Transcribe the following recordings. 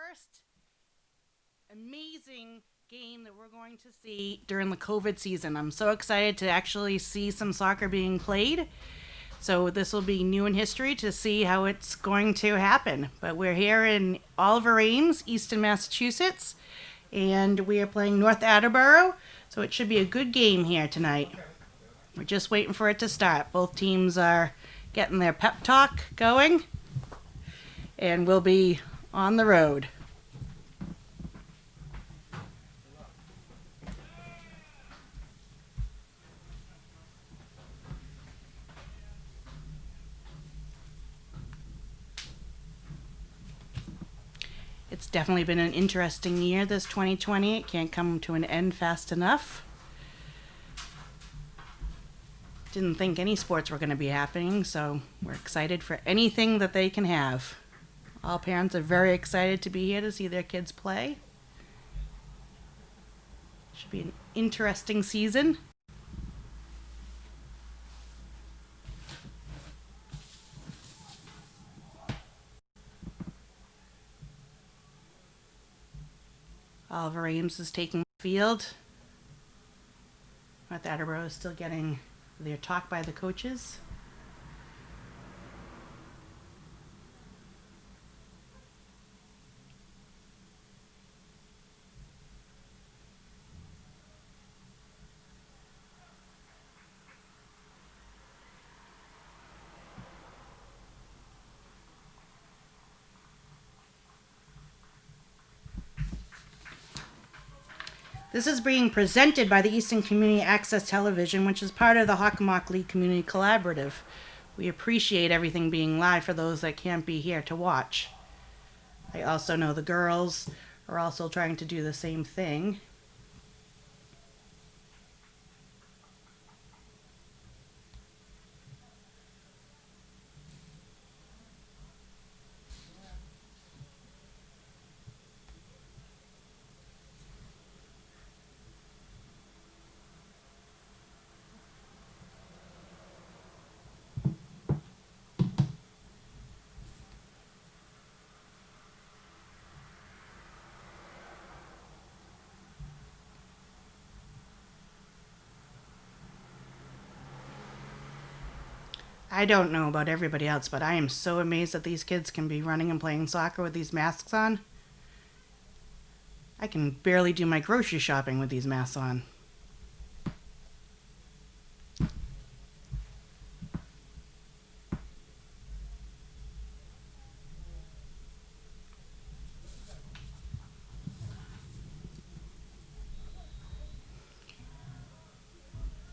first amazing game that we're going to see during the COVID season. I'm so excited to actually see some soccer being played. So this will be new in history to see how it's going to happen. But we're here in Oliver Ames, Easton, Massachusetts, and we are playing North Attleboro. So it should be a good game here tonight. We're just waiting for it to start. Both teams are getting their pep talk going, and we'll be on the road. It's definitely been an interesting year, this 2020. It can't come to an end fast enough. Didn't think any sports were going to be happening, so we're excited for anything that they can have. All parents are very excited to be here to see their kids play. Should be an interesting season. Oliver Ames is taking the field. North Attleboro is still getting their talk by the coaches. This is being presented by the Easton Community Access Television, which is part of the Hockomock League Community Collaborative. We appreciate everything being live for those that can't be here to watch. I also know the girls are also trying to do the same thing. I don't know about everybody else, but I am so amazed that these kids can be running and playing soccer with these masks on. I can barely do my grocery shopping with these masks on.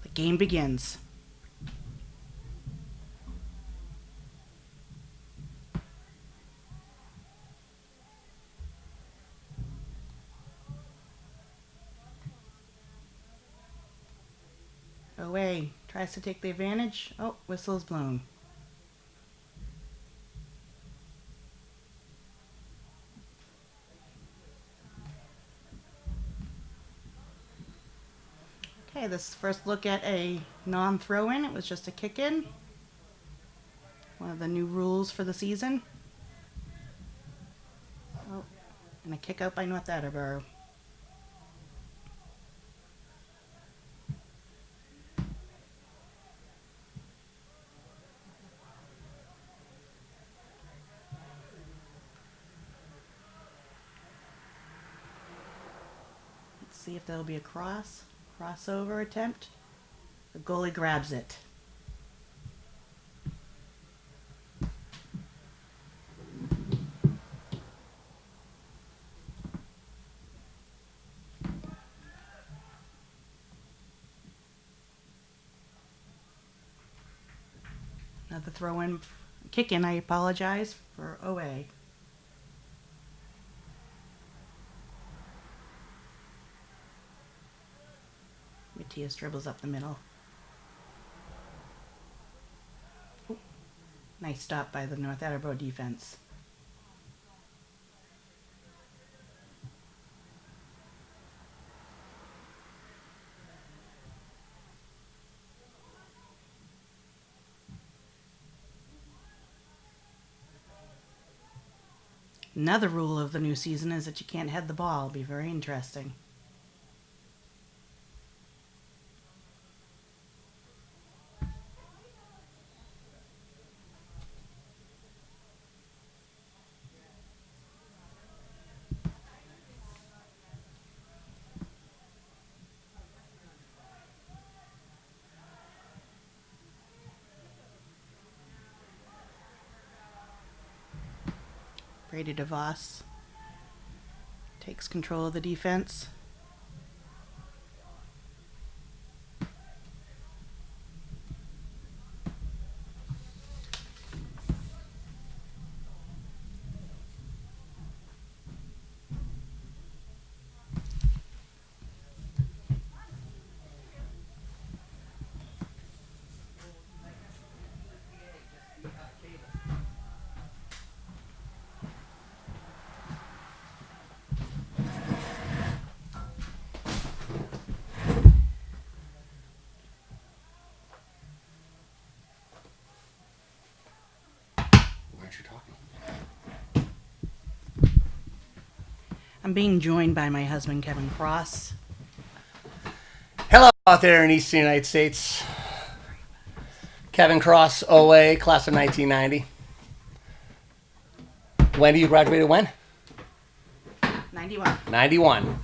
The game begins. Away. Tries to take the advantage. Oh, whistle's blown. Okay, this first look at a non-throw-in. It was just a kick-in. One of the new rules for the season. Oh, and a kick out by North Attleboro. Let's see if there'll be a crossover attempt. The goalie grabs it. Another throw-in, kick-in, I apologize, for OA. Matthias dribbles up the middle. Ooh, nice stop by the North Attleboro defense. Another rule of the new season is that you can't head the ball. It'll be very interesting. Brady DeVos takes control of the defense. I'm being joined by my husband, Kevin Cross. Hello out there in Eastern United States. Kevin Cross, OA, class of 1990. Wendy, you graduated when? 91. 91.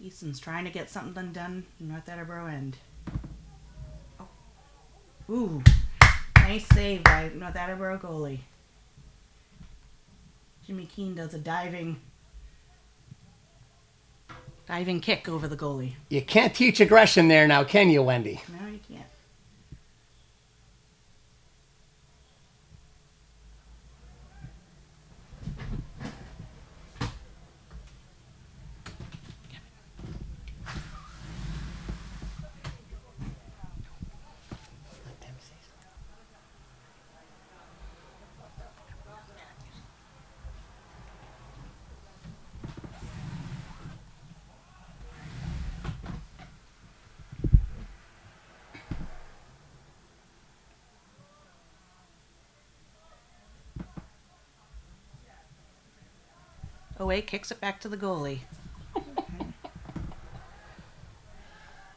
Easton's trying to get something done in North Attleboro end. Oh. Ooh. Nice save by North Attleboro goalie. Jimmy Keene does a diving kick over the goalie. You can't teach aggression there now, can you, Wendy? No, you can't. Away kicks it back to the goalie.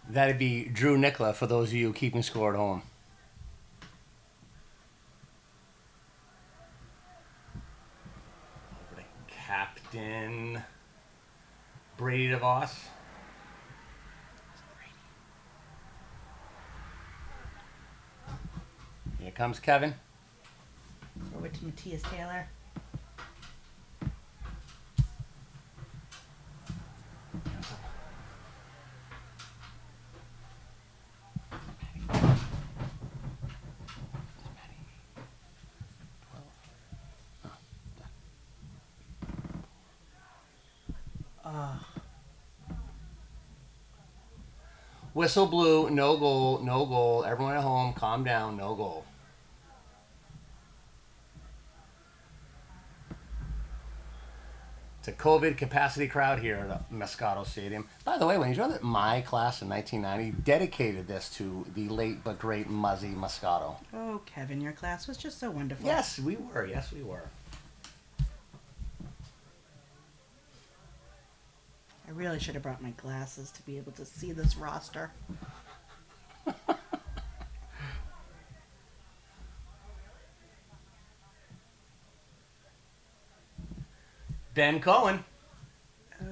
That'd be Drew Nicola for those of you keeping score at home. Over to Captain Brady DeVos. Here comes Kevin. Over to Matthias Taylor. Whistle blew, no goal, no goal. Everyone at home, calm down, no goal. It's a COVID capacity crowd here at Muscato Stadium. By the way, when you know that my class in 1990 dedicated this to the late but great Muzzy Muscato. Oh, Kevin, your class was just so wonderful. Yes, we were. Yes, we were. I really should have brought my glasses to be able to see this roster. Ben Cohen. Oh,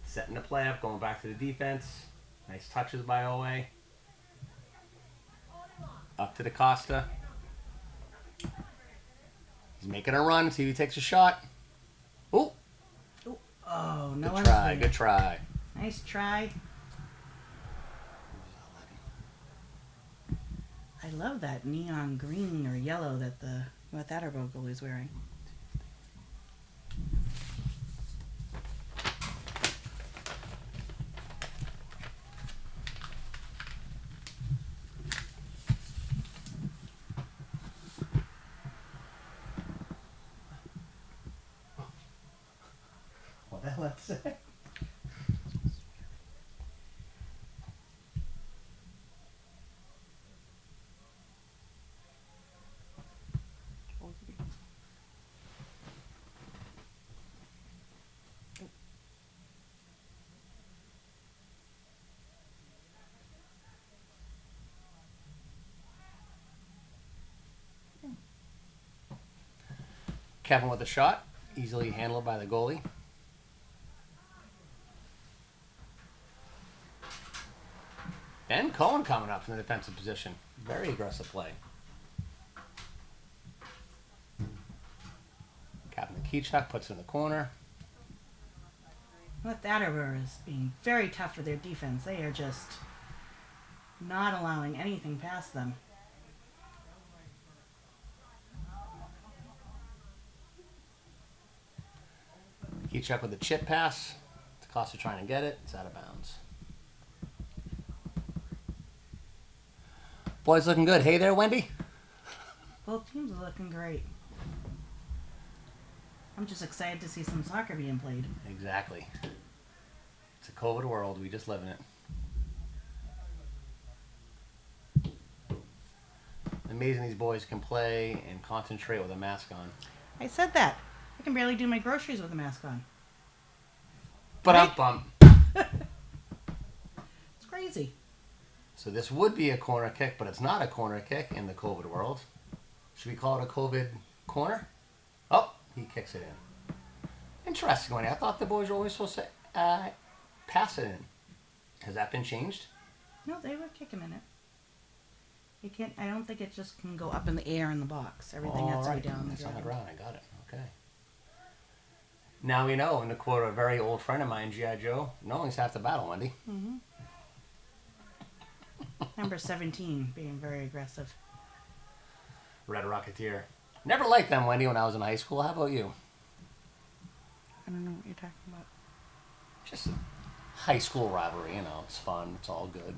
Setting the play up, going back to the defense. Nice touches by OA. Up to the Costa. He's making a run. See if he takes a shot. Ooh. Oh, no Good try. Good try. Nice try. I love that neon green or yellow that the North Attleboro goalie's wearing. Kevin with a shot. Easily handled by the goalie. Ben Cohen coming up from the defensive position. Very aggressive play. Captain Keychuk puts it in the corner. With Attleboro is being very tough with their defense. They are just not allowing anything past them. Keychuk with the chip pass. Costa trying to get it. It's out of bounds. Boys looking good. Hey there, Wendy. Both teams are looking great. I'm just excited to see some soccer being played. Exactly. It's a COVID world. We just live in it. Amazing these boys can play and concentrate with a mask on. I said that. I can barely do my groceries with a mask on. But Right? up bump. It's crazy. So this would be a corner kick, but it's not a corner kick in the COVID world. Should we call it a COVID corner? Oh, he kicks it in. Interesting, Wendy. I thought the boys were always supposed to pass it in. Has that been changed? No, they were kicking in it. You can't. I don't think it just can go up in the air in the box. Everything has to be down on the It's on the ground. ground. I got it. Okay. Now we know, and to quote a very old friend of mine, G.I. Joe, knowing's half the battle, Wendy. Mm-hmm. Number 17 being very aggressive. Red Rocketeer. Never liked them, Wendy, when I was in high school. How about you? I don't know what you're talking about. Just a high school rivalry, you know. It's fun. It's all good.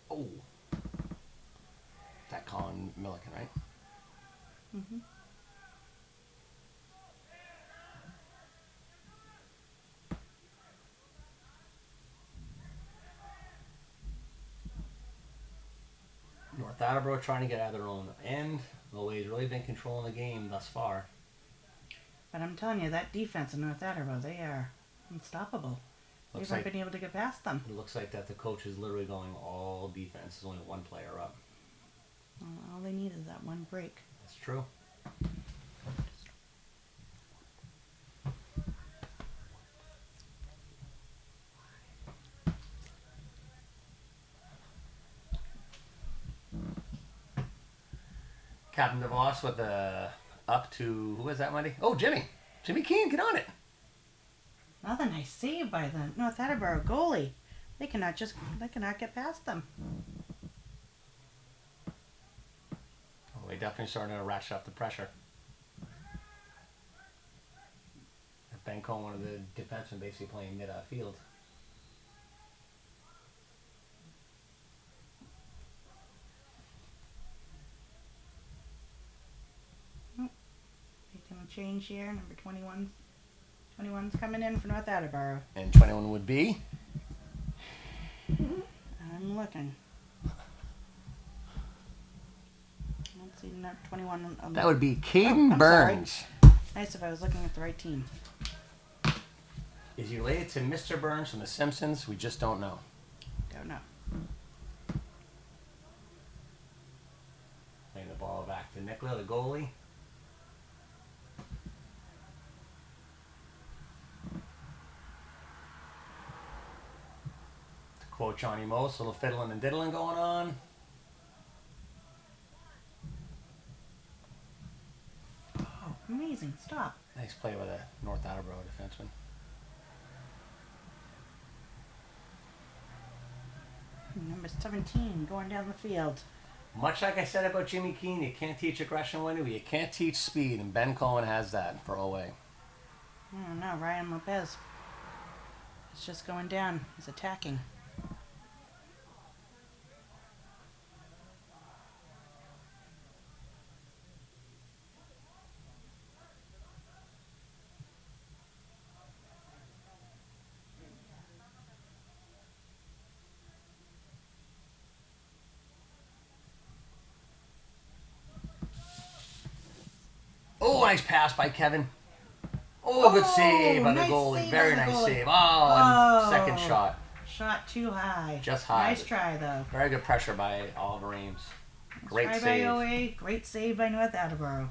Oh. That Colin Milliken, right? Mm-hmm. North Attleboro trying to get out of their own end. Lowe's really been controlling the game thus far. But I'm telling you, that defense in North Attleboro, they are unstoppable. They Looks haven't like, been able to get past them. it looks like that the coach is literally going all defense. There's only one player up. All they need is that one break. That's true. Captain DeVos with the up to, who was that, Wendy? Oh, Jimmy. Jimmy Keane, get on it. Another nice save by the North Attleboro goalie. They cannot get past them. Oh, they definitely starting to ratchet up the pressure. Ben Cohen, one of the defensemen, basically playing mid-field. Making a change here. Number 21's coming in for North Attleboro. And 21 would be? I'm looking. I don't see number 21 on That would be Caden I'm sorry. Burns. Nice if I was looking at the right team. Is he related to Mr. Burns from The Simpsons? We just don't know. Don't know. Playing the ball back to Nicola, the goalie. To quote Johnny Most, a little fiddling and diddling going on. Oh, amazing. Stop. Nice play by the North Attleboro defenseman. Number 17 going down the field. Much like I said about Jimmy Keane, you can't teach aggression, Wendy, but you can't teach speed, and Ben Cohen has that for OA. I don't know. Ryan Lopez. It's just going down. He's attacking. nice pass by Kevin. Oh, good save by the nice goalie. save Very by the nice goalie. save. Oh, and second shot. Shot too high. Just high. Nice try, though. Very good pressure by Oliver Ames. Great Try save. by OA. Great save by North Attleboro.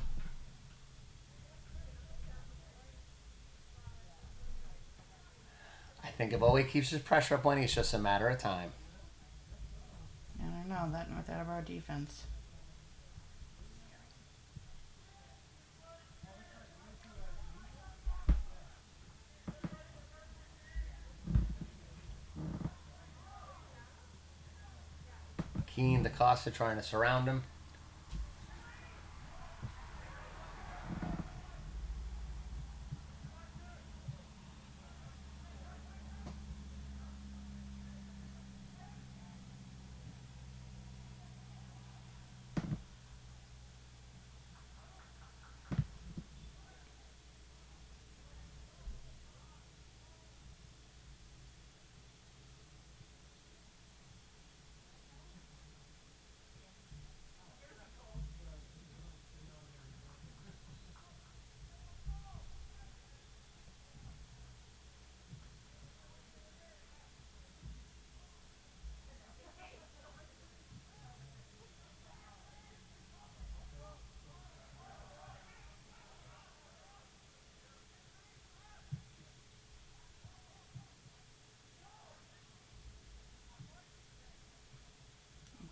I think if OA keeps his pressure up, Lenny, it's just a matter of time. I don't know, that North Attleboro defense. Keane, DaCosta trying to surround him.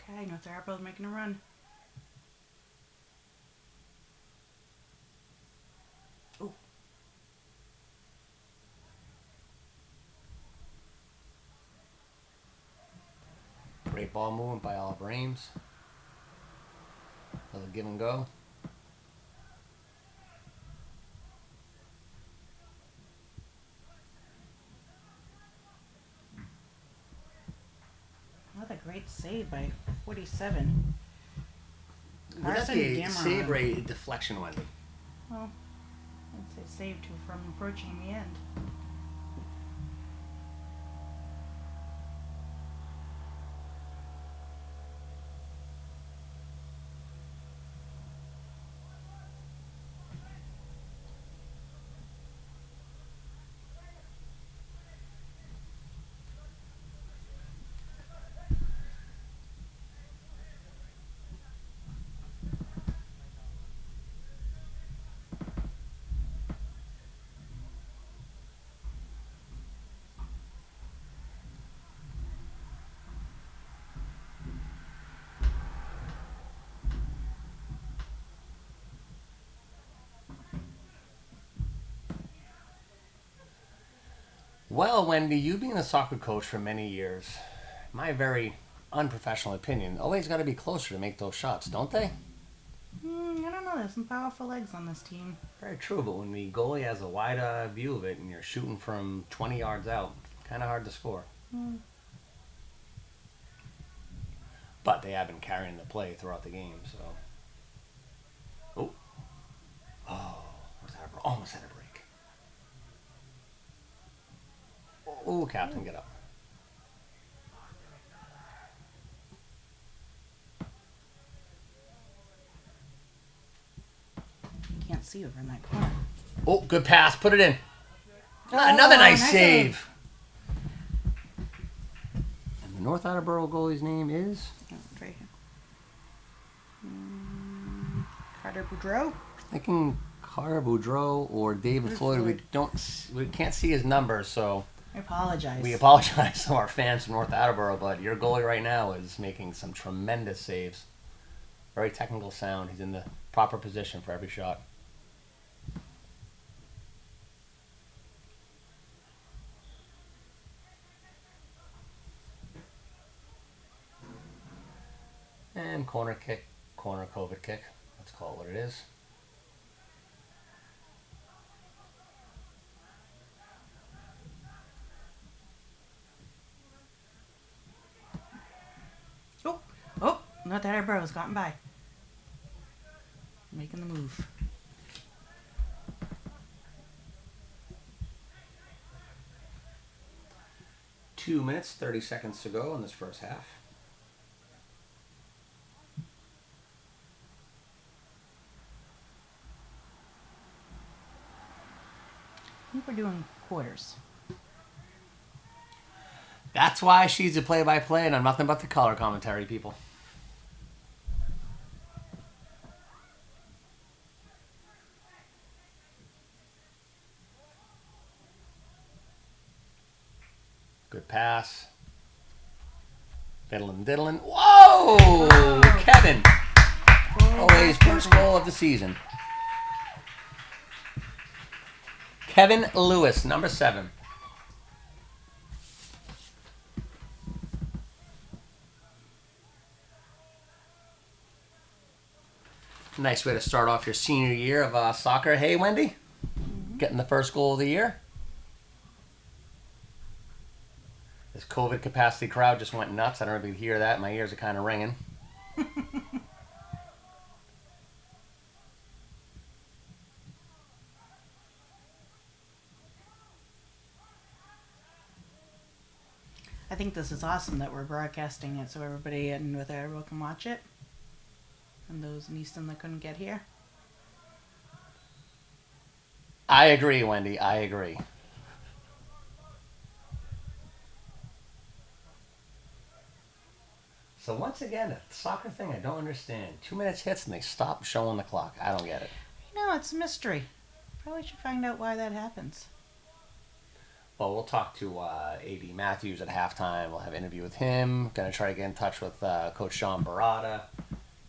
Okay, North Attleboro's making a run. Ooh. Great ball movement by Oliver Ames. Another give and go. Another great save by 47. Would that Carson be a Dameron. save or a deflection, Wendy? Well, I'd say saved you from approaching the end. Well, Wendy, you being a soccer coach for many years, my very unprofessional opinion, always got to be closer to make those shots, don't they? I don't know. There's some powerful legs on this team. Very true, but when the goalie has a wide view of it and you're shooting from 20 yards out, kind of hard to score. But they have been carrying the play throughout the game, so. Almost had a break. Oh, Captain, get up. You can't see over in that corner. Oh, good pass. Put it in. Another nice save. And the North Attleboro goalie's name is? Oh, it's right here. Carter Baudreau. Thinking Carter Baudreau or David Floyd. We can't see his numbers, so I apologize. we apologize to our fans from North Attleboro, but your goalie right now is making some tremendous saves. Very technical sound. He's in the proper position for every shot. And corner kick, corner COVID kick. Let's call it what it is. Oh, North Attleboro's gotten by. Making the move. Two minutes, 30 seconds to go in this first half. think we're doing quarters. That's why she's a play-by-play and I'm nothing but the color commentary, people. Good pass. Diddling. Whoa! Oh. Kevin. Always first goal of the season. Kevin Lewis, number 7. Nice way to start off your senior year of soccer. Hey, Wendy. Getting the first goal of the year. This COVID capacity crowd just went nuts. I don't know if you can hear that. My ears are kind of ringing. I think this is awesome that we're broadcasting it so everybody in with Attleboro can watch it. And those in Easton that couldn't get here. I agree, Wendy. I agree. So once again, the soccer thing I don't understand. 2 minutes hits and they stop showing the clock. I don't get it. You know, it's a mystery. Probably should find out why that happens. Well, we'll talk to A.D. Matthews at halftime. We'll have an interview with him. Going to try to get in touch with Coach Sean Barada.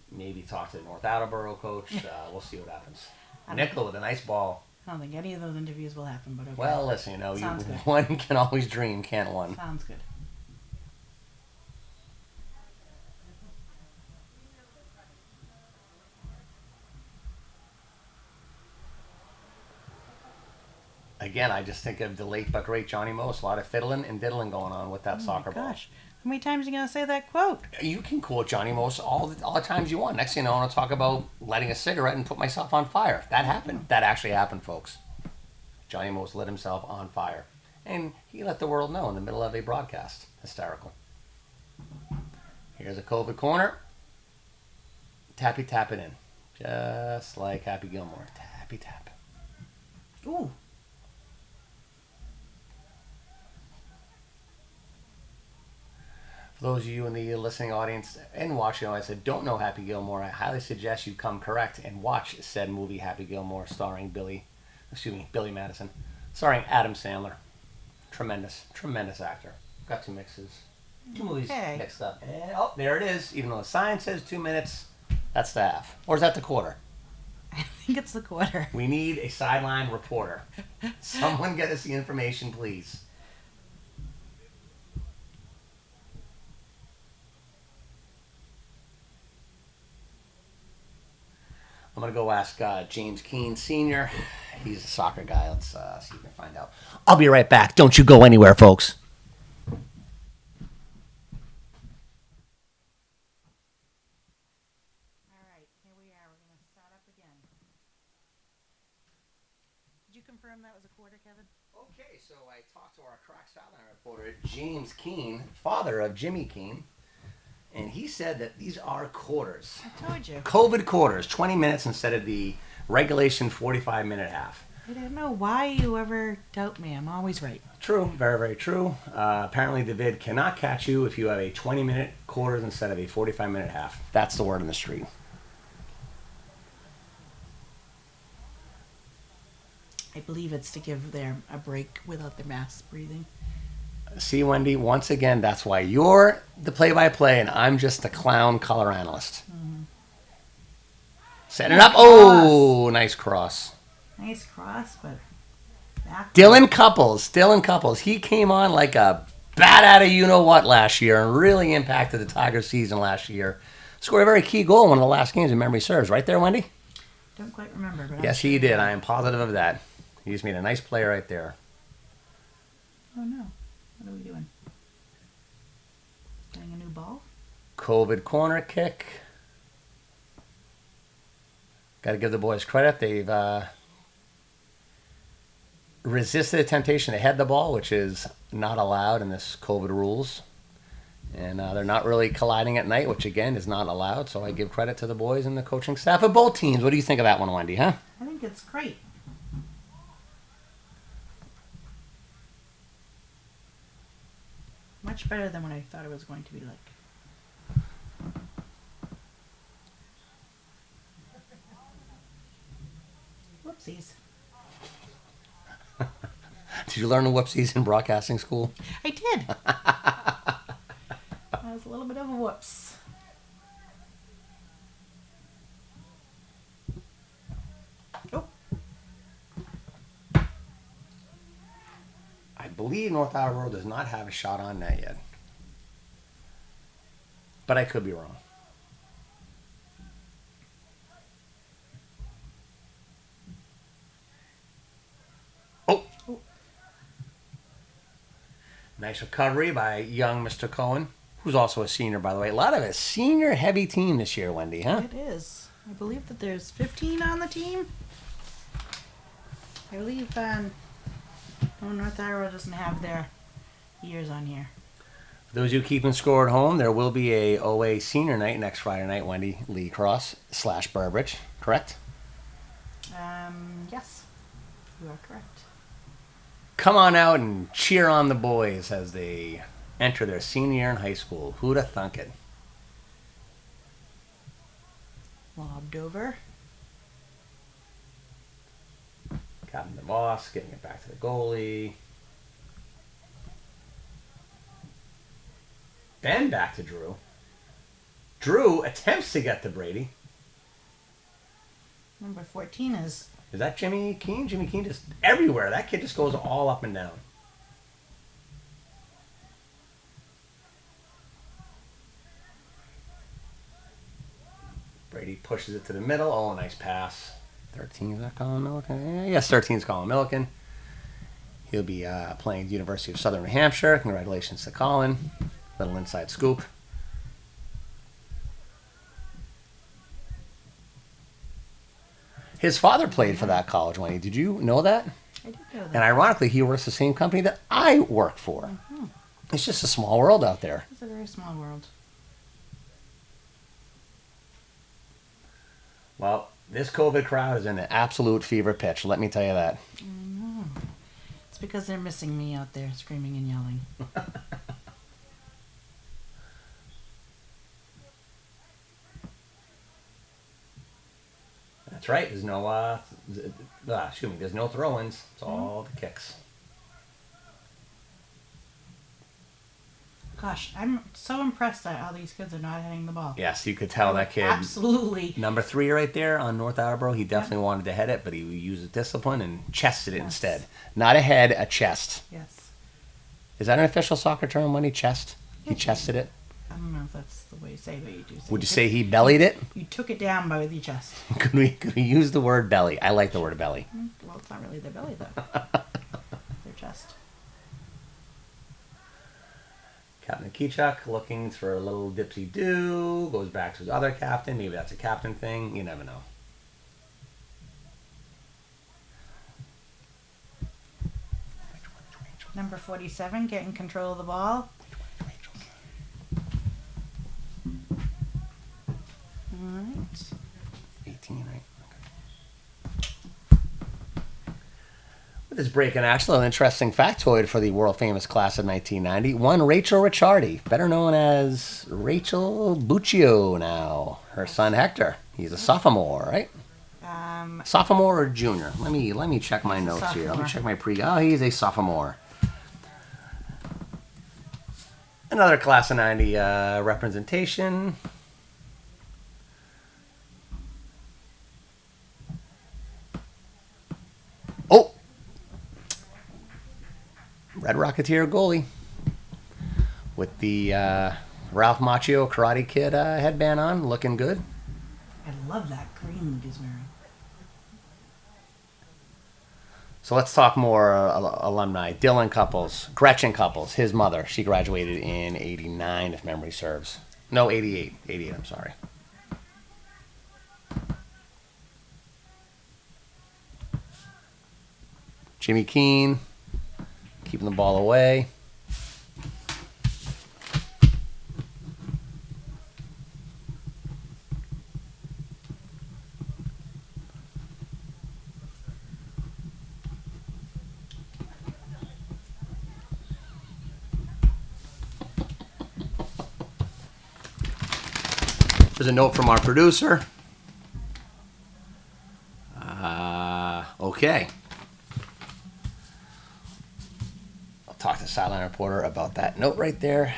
Maybe talk to the North Attleboro coach. We'll see what happens. Nicola with a nice ball. I don't think any of those interviews will happen, but okay. Well, listen, Sounds good. One can always dream, can't one? Sounds good. Again, I just think of the late but great Johnny Most. A lot of fiddling and diddling going on with that soccer ball. Gosh, how many times are you going to say that quote? You can quote Johnny Most all the times you want. Next thing you know, I want to talk about lighting a cigarette and put myself on fire. That happened. That actually happened, folks. Johnny Most lit himself on fire. And he let the world know in the middle of a broadcast. Hysterical. Here's a COVID corner. Tappy tap it in. Just like Happy Gilmore. Tappy tap. Ooh. For those of you in the listening audience and watching, I said, don't know Happy Gilmore, I highly suggest you come correct and watch said movie Happy Gilmore starring Billy Madison, starring Adam Sandler. Tremendous actor. Got 2 mixes. 2 movies mixed up. And, there it is. Even though the sign says 2 minutes, that's the half. Or is that the quarter? I think it's the quarter. We need a sideline reporter. Someone get us the information, please. I'm going to go ask James Keene Sr. He's a soccer guy. Let's see if we can find out. I'll be right back. Don't you go anywhere, folks. All right, here we are. We're going to start up again. Did you confirm that was a quarter, Kevin? Okay, so I talked to our crack sideline reporter, James Keene, father of Jimmy Keene. And he said that these are quarters. I told you. COVID quarters, 20 minutes instead of the regulation 45-minute half. I don't know why you ever doubt me. I'm always right. True, very, very true. Apparently the vid cannot catch you if you have a 20-minute quarters instead of a 45-minute half. That's the word on the street. I believe it's to give them a break without their masks breathing. See, Wendy, once again, that's why you're the play-by-play and I'm just the clown color analyst. Mm-hmm. Setting it up. Oh, nice cross. Nice cross, but... Dylan Couples. He came on like a bat out of you-know-what last year and really impacted the Tigers' season last year. Scored a very key goal in one of the last games, if memory serves. Right there, Wendy? Don't quite remember. But yes, he did. I am positive of that. He just made a nice play right there. Oh, no. What are we doing? Getting a new ball? COVID corner kick. Got to give the boys credit. They've resisted the temptation to head the ball, which is not allowed in this COVID rules. And they're not really colliding at night, which, again, is not allowed. So I give credit to the boys and the coaching staff of both teams. What do you think of that one, Wendy, huh? I think it's great. much better than what I thought it was going to be like. Whoopsies. Did you learn the whoopsies in broadcasting school? I did. That was a little bit of a whoops. Oh. I believe North Attleboro does not have a shot on net yet. But I could be wrong. Oh! Nice recovery by young Mr. Cohen, who's also a senior, by the way. A lot of a senior-heavy team this year, Wendy, huh? It is. I believe that there's 15 on the team. I believe North Attleboro doesn't have their years on here. For those of you keeping score at home, there will be a OA senior night next Friday night, Wendy. Lee Cross / Burbridge, correct? Yes. You are correct. Come on out and cheer on the boys as they enter their senior year in high school. Who'da thunk it? Lobbed over. Captain DeVos getting it back to the goalie. Then back to Drew. Drew attempts to get to Brady. Number 14 is... Is that Jimmy Keene? Jimmy Keene just everywhere. That kid just goes all up and down. Brady pushes it to the middle. Oh, nice pass. 13, is that Colin Milliken? Yes, 13 is Colin Milliken. He'll be playing at the University of Southern New Hampshire. Congratulations to Colin. Little inside scoop. His father played for that college, Wendy. Did you know that? I did know that. And ironically, he works the same company that I work for. Mm-hmm. It's just a small world out there. It's a very small world. Well, this COVID crowd is in an absolute fever pitch. Let me tell you that. It's because they're missing me out there screaming and yelling. That's right. There's no, there's no throw-ins. It's all the kicks. Gosh, I'm so impressed that all these kids are not hitting the ball. Yes, you could tell that kid. Absolutely. Number 3 right there on North Attleboro. He definitely wanted to head it, but he used discipline and chested it instead. Not a head, a chest. Yes. Is that an official soccer term when he chest? He chested it? I don't know if that's the way you say it, but you do say Would you say he bellied it? You took it down by the chest. Could we use the word belly? I like the word belly. Well, it's not really their belly, though. Their chest. Captain Kechuk looking for a little dipsy-do. Goes back to his other captain. Maybe that's a captain thing. You never know. Number 47 getting control of the ball. All right. 18, right? With this break in action, an interesting factoid for the world-famous class of 1990. One Rachel Ricciardi, better known as Rachel Buccio now. Her son Hector. He's a sophomore, right? Sophomore or junior? Let me check my notes here. Let me check my Oh, he's a sophomore. Another class of 90 representation. Oh! Red Rocketeer goalie. With the Ralph Macchio Karate Kid headband on, looking good. I love that green he's wearing. So let's talk more alumni. Dylan Couples, Gretchen Couples, his mother. She graduated in 89, if memory serves. No, 88. 88, I'm sorry. Jimmy Keene, keeping the ball away. There's a note from our producer. Okay. I'll talk to the sideline reporter about that note right there.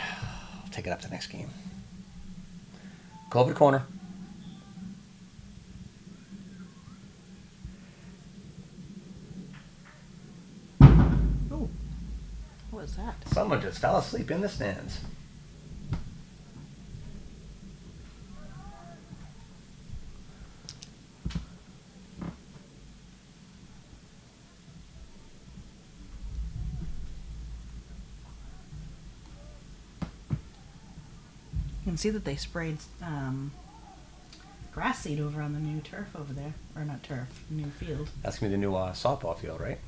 I'll take it up to the next game. COVID corner. Oh, what was that? Someone just fell asleep in the stands. You can see that they sprayed grass seed over on the new turf over there. Or not turf, new field. That's going to be the new softball field, right?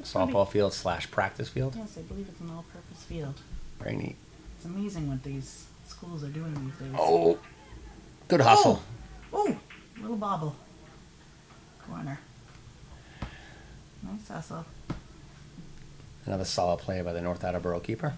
It's Softball field / practice field. Yes, I believe it's an all-purpose field. Very neat. It's amazing what these schools are doing these days. Oh, good hustle. Oh, little bobble. Corner. Nice hustle. Another solid play by the North Attleboro keeper.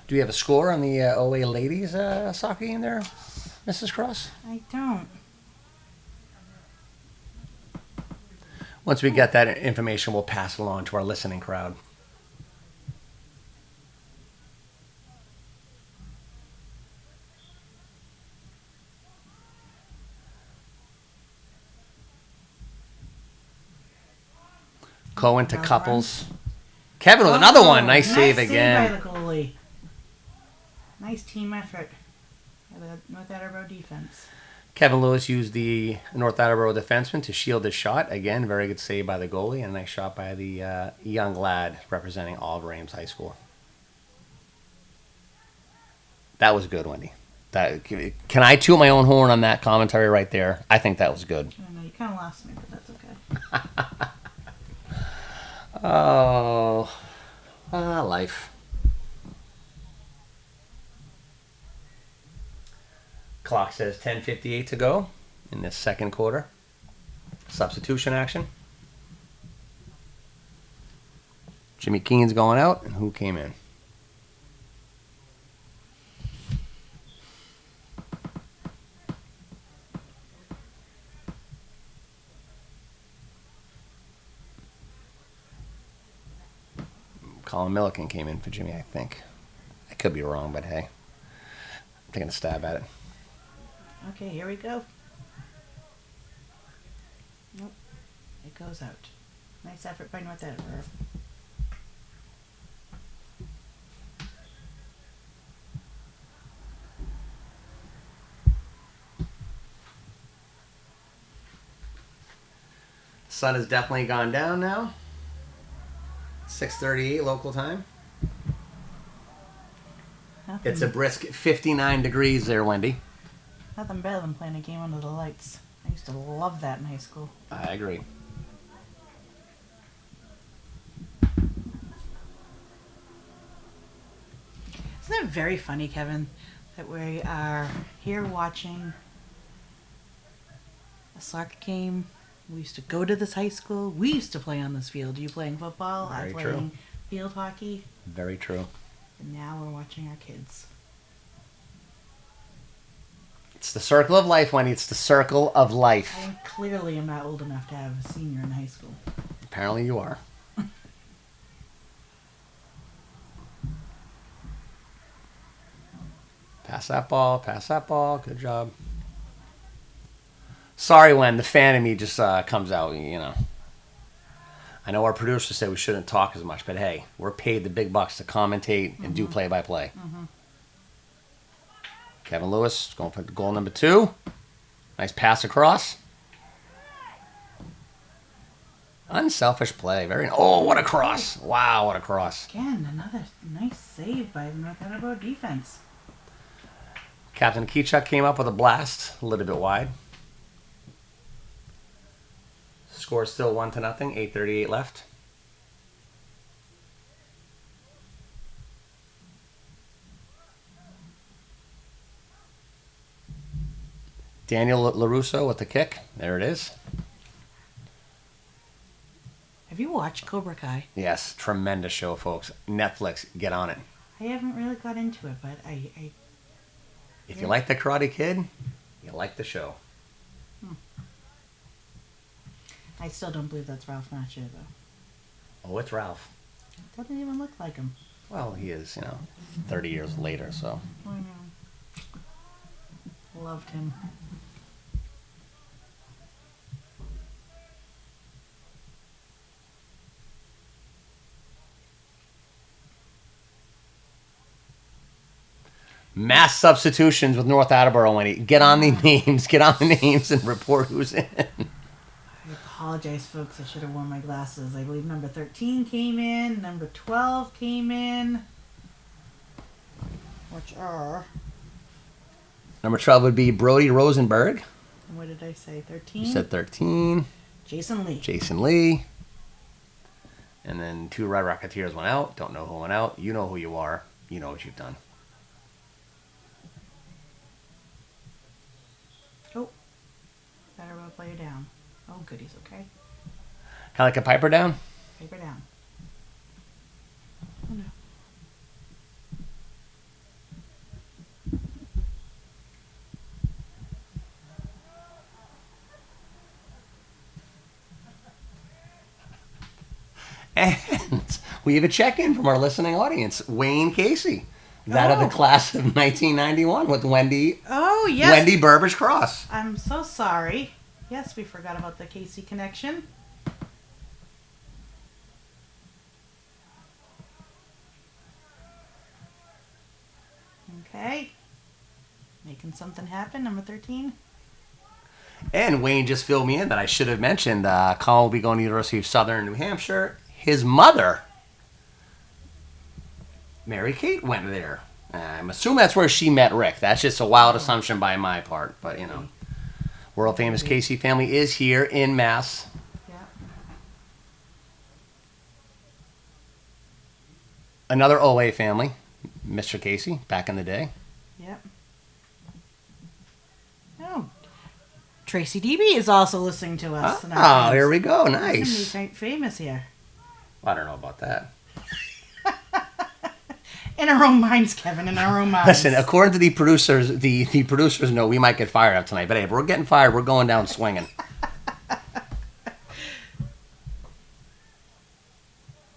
Do we have a score on the OA ladies soccer game there, Mrs. Cross? I don't. Once we get that information, we'll pass it along to our listening crowd. Cohen to Couples. Kevin with another one. Nice save again. Nice save by the goalie. Nice team effort by the North Attleboro defense. Kevin Lewis used the North Attleboro defenseman to shield his shot. Again, very good save by the goalie and a nice shot by the young lad representing Oliver Ames High School. That was good, Wendy. Can I toot my own horn on that commentary right there? I think that was good. I know, you kind of lost me, but that's okay. Oh, life. Clock says 10:58 to go in this second quarter. Substitution action. Jimmy Keen's going out, and who came in? Colin Milliken came in for Jimmy, I think. I could be wrong, but hey. I'm taking a stab at it. Okay, here we go. Nope. It goes out. Nice effort by North Attleboro. Sun has definitely gone down now. 6:38 local time. It's a brisk 59 degrees there, Wendy. Nothing better than playing a game under the lights. I used to love that in high school. I agree. Isn't it very funny, Kevin, that we are here watching a soccer game? We used to go to this high school. We used to play on this field. You playing football, Very I playing true. field hockey. Very true. And now we're watching our kids. It's the circle of life, Wendy. It's the circle of life. I clearly am not old enough to have a senior in high school. Apparently you are. Pass that ball. Pass that ball. Good job. Sorry, Wen. The fan in me just comes out, you know. I know our producer said we shouldn't talk as much, but hey, we're paid the big bucks to commentate and do play-by-play. Kevin Lewis going for goal number 2. Nice pass across. Unselfish play. Oh, what a cross. Wow, what a cross. Again, another nice save by the North Attleboro defense. Captain Kechuk came up with a blast, a little bit wide. Score still 1-0, 8:38 left. Daniel LaRusso with the kick. There it is. Have you watched Cobra Kai? Yes, tremendous show, folks. Netflix, get on it. I haven't really got into it, but If you like the Karate Kid, you like the show. I still don't believe that's Ralph Macchio, though. Oh, it's Ralph. It doesn't even look like him. Well, he is, 30 years later, so. I know. Loved him. Mass substitutions with North Attleboro, Wendy. Get on the names and report who's in. I apologize, folks. I should have worn my glasses. I believe number 13 came in. Number 12 came in. Which are... Number 12 would be Brody Rosenberg. And what did I say? 13? You said 13. Jason Lee. Jason Lee. And then 2 Red Rocketeers went out. Don't know who went out. You know who you are. You know what you've done. Oh. Better well play it down. Oh, goodies, okay. Kind of like a piper down? Paper down. Oh, no. And we have a check-in from our listening audience, Wayne Casey. That of the class of 1991 with Wendy. Oh, yes. Wendy Burbage Cross. I'm so sorry. Yes, we forgot about the Casey connection. Okay. Making something happen, number 13. And Wayne just filled me in that I should have mentioned. Colin will be going to the University of Southern New Hampshire. His mother, Mary Kate, went there. I'm assuming that's where she met Rick. That's just a wild assumption by my part. But, world famous Casey family is here in Mass. Yeah. Another OA family, Mr. Casey, back in the day. Yep. Oh, Tracy DB is also listening to us. Oh, here we go. He's Nice. gonna be famous here. I don't know about that. In our own minds, Kevin, in our own minds. Listen, according to the producers, the producers know we might get fired up tonight. But hey, if we're getting fired, we're going down swinging. I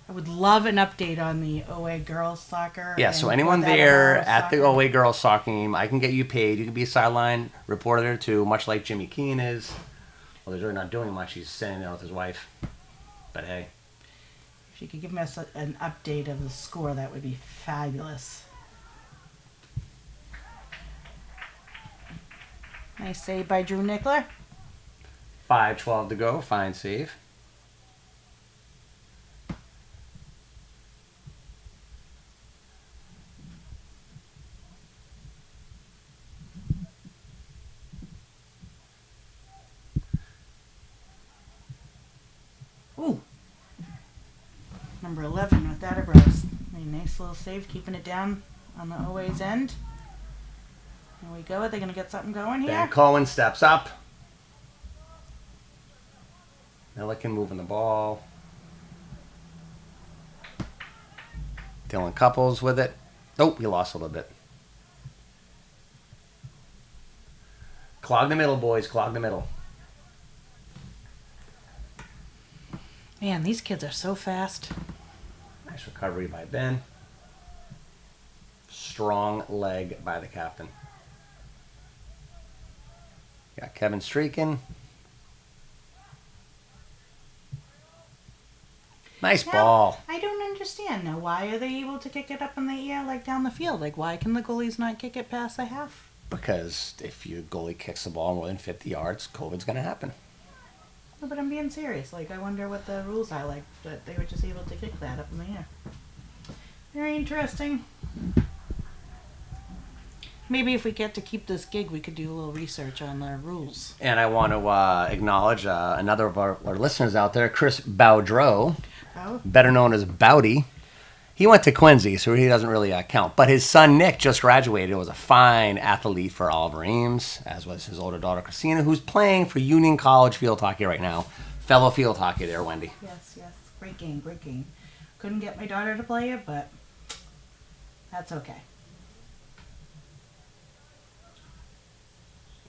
would love an update on the OA girls soccer. Yeah, so and anyone North there Attleboro at the soccer. OA girls soccer game, I can get you paid. You can be a sideline reporter there too, much like Jimmy Keane is. Well, he's really not doing much. He's sitting there with his wife. But hey. If you could give us an update of the score, that would be fabulous. Nice save by Drew Nickler. 5:12 to go. Fine save. Ooh. Number 11 with Attleboro. A nice little save, keeping it down on the OA's end. There we go. Are they going to get something going here? Ben Cohen steps up. Milliken moving the ball. Dylan Couples with it. Oh, he lost a little bit. Clog the middle, boys. Clog the middle. Man, these kids are so fast. Nice recovery by Ben. Strong leg by the captain. Got Kevin streaking. Nice Now, ball. I don't understand. Now, why are they able to kick it up in the air, like down the field? Like, why can the goalies not kick it past the half? Because if your goalie kicks the ball more than 50 yards, COVID's going to happen. No, but I'm being serious. Like, I wonder what the rules are, like, that they were just able to kick that up in the air. Very interesting. Maybe if we get to keep this gig, we could do a little research on the rules. And I want to acknowledge another of our listeners out there, Chris Baudreau, Oh, better known as Bowdy. He went to Quincy, so he doesn't really count. But his son Nick just graduated. Was a fine athlete for Oliver Ames, as was his older daughter Christina, who's playing for Union College field hockey right now. Fellow field hockey there, Wendy. Yes, yes. Great game, great game. Couldn't get my daughter to play it, but that's okay.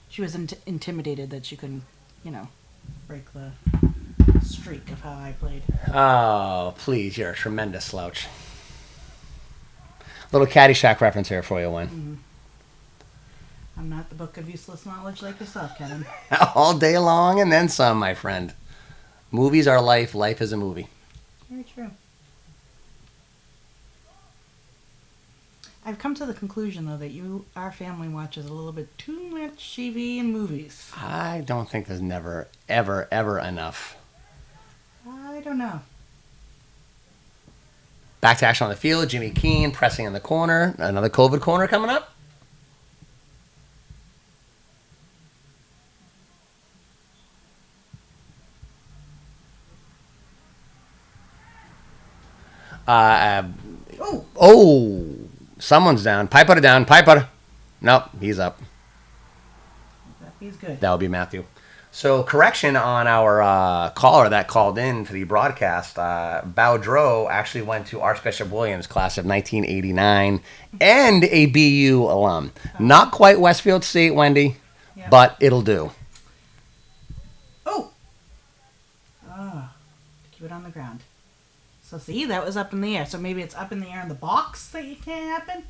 She was intimidated that she couldn't, break the streak of how I played. Oh, please, you're a tremendous slouch. Little Caddyshack reference here for you, Wen. Mm-hmm. I'm not the book of useless knowledge like yourself, Kevin. All day long and then some, my friend. Movies are life. Life is a movie. Very true. I've come to the conclusion, though, that our family watches a little bit too much TV and movies. I don't think there's never, ever, ever enough. I don't know. Back to action on the field. Jimmy Keane pressing in the corner. Another COVID corner coming up. Oh, someone's down. Piper down. Piper. Nope, he's up. He's good. That would be Matthew. So, correction on our caller that called in to the broadcast. Baudreau actually went to Archbishop Williams, class of 1989, and a BU alum. Not quite Westfield State, Wendy, but it'll do. Keep it on the ground. So see, that was up in the air. So maybe it's up in the air in the box that you can't happen?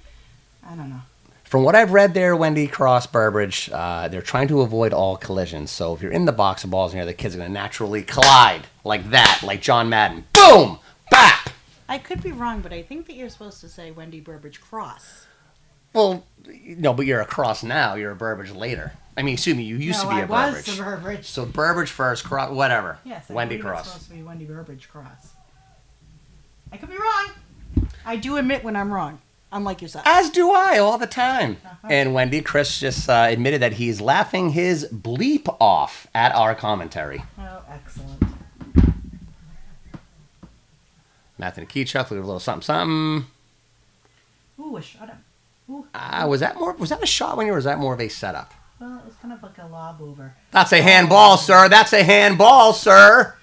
I don't know. From what I've read there, Wendy, Cross, Burbridge, they're trying to avoid all collisions. So if you're in the box, the ball's in the air, the kids are going to naturally collide like that, like John Madden. Boom! Bap! I could be wrong, but I think that you're supposed to say Wendy Burbridge Cross. Well, no, but you're a Cross now. You're a Burbridge later. I mean, excuse me, you used to be a Burbridge. I was a Burbridge. So Burbridge first, Cross, whatever. Yes, Wendy believe Cross. It's supposed to be Wendy Burbridge Cross. I could be wrong. I do admit when I'm wrong, unlike yourself. As do I, all the time. And Wendy, Chris just admitted that he's laughing his bleep off at our commentary. Oh, excellent. Matthew Keychuck, look at a little something, something. Ooh, a shot him. Ooh. Was that a shot, Wendy, or was that more of a setup? Well, it was kind of like a lob over. That's a handball, sir. That's a handball, sir.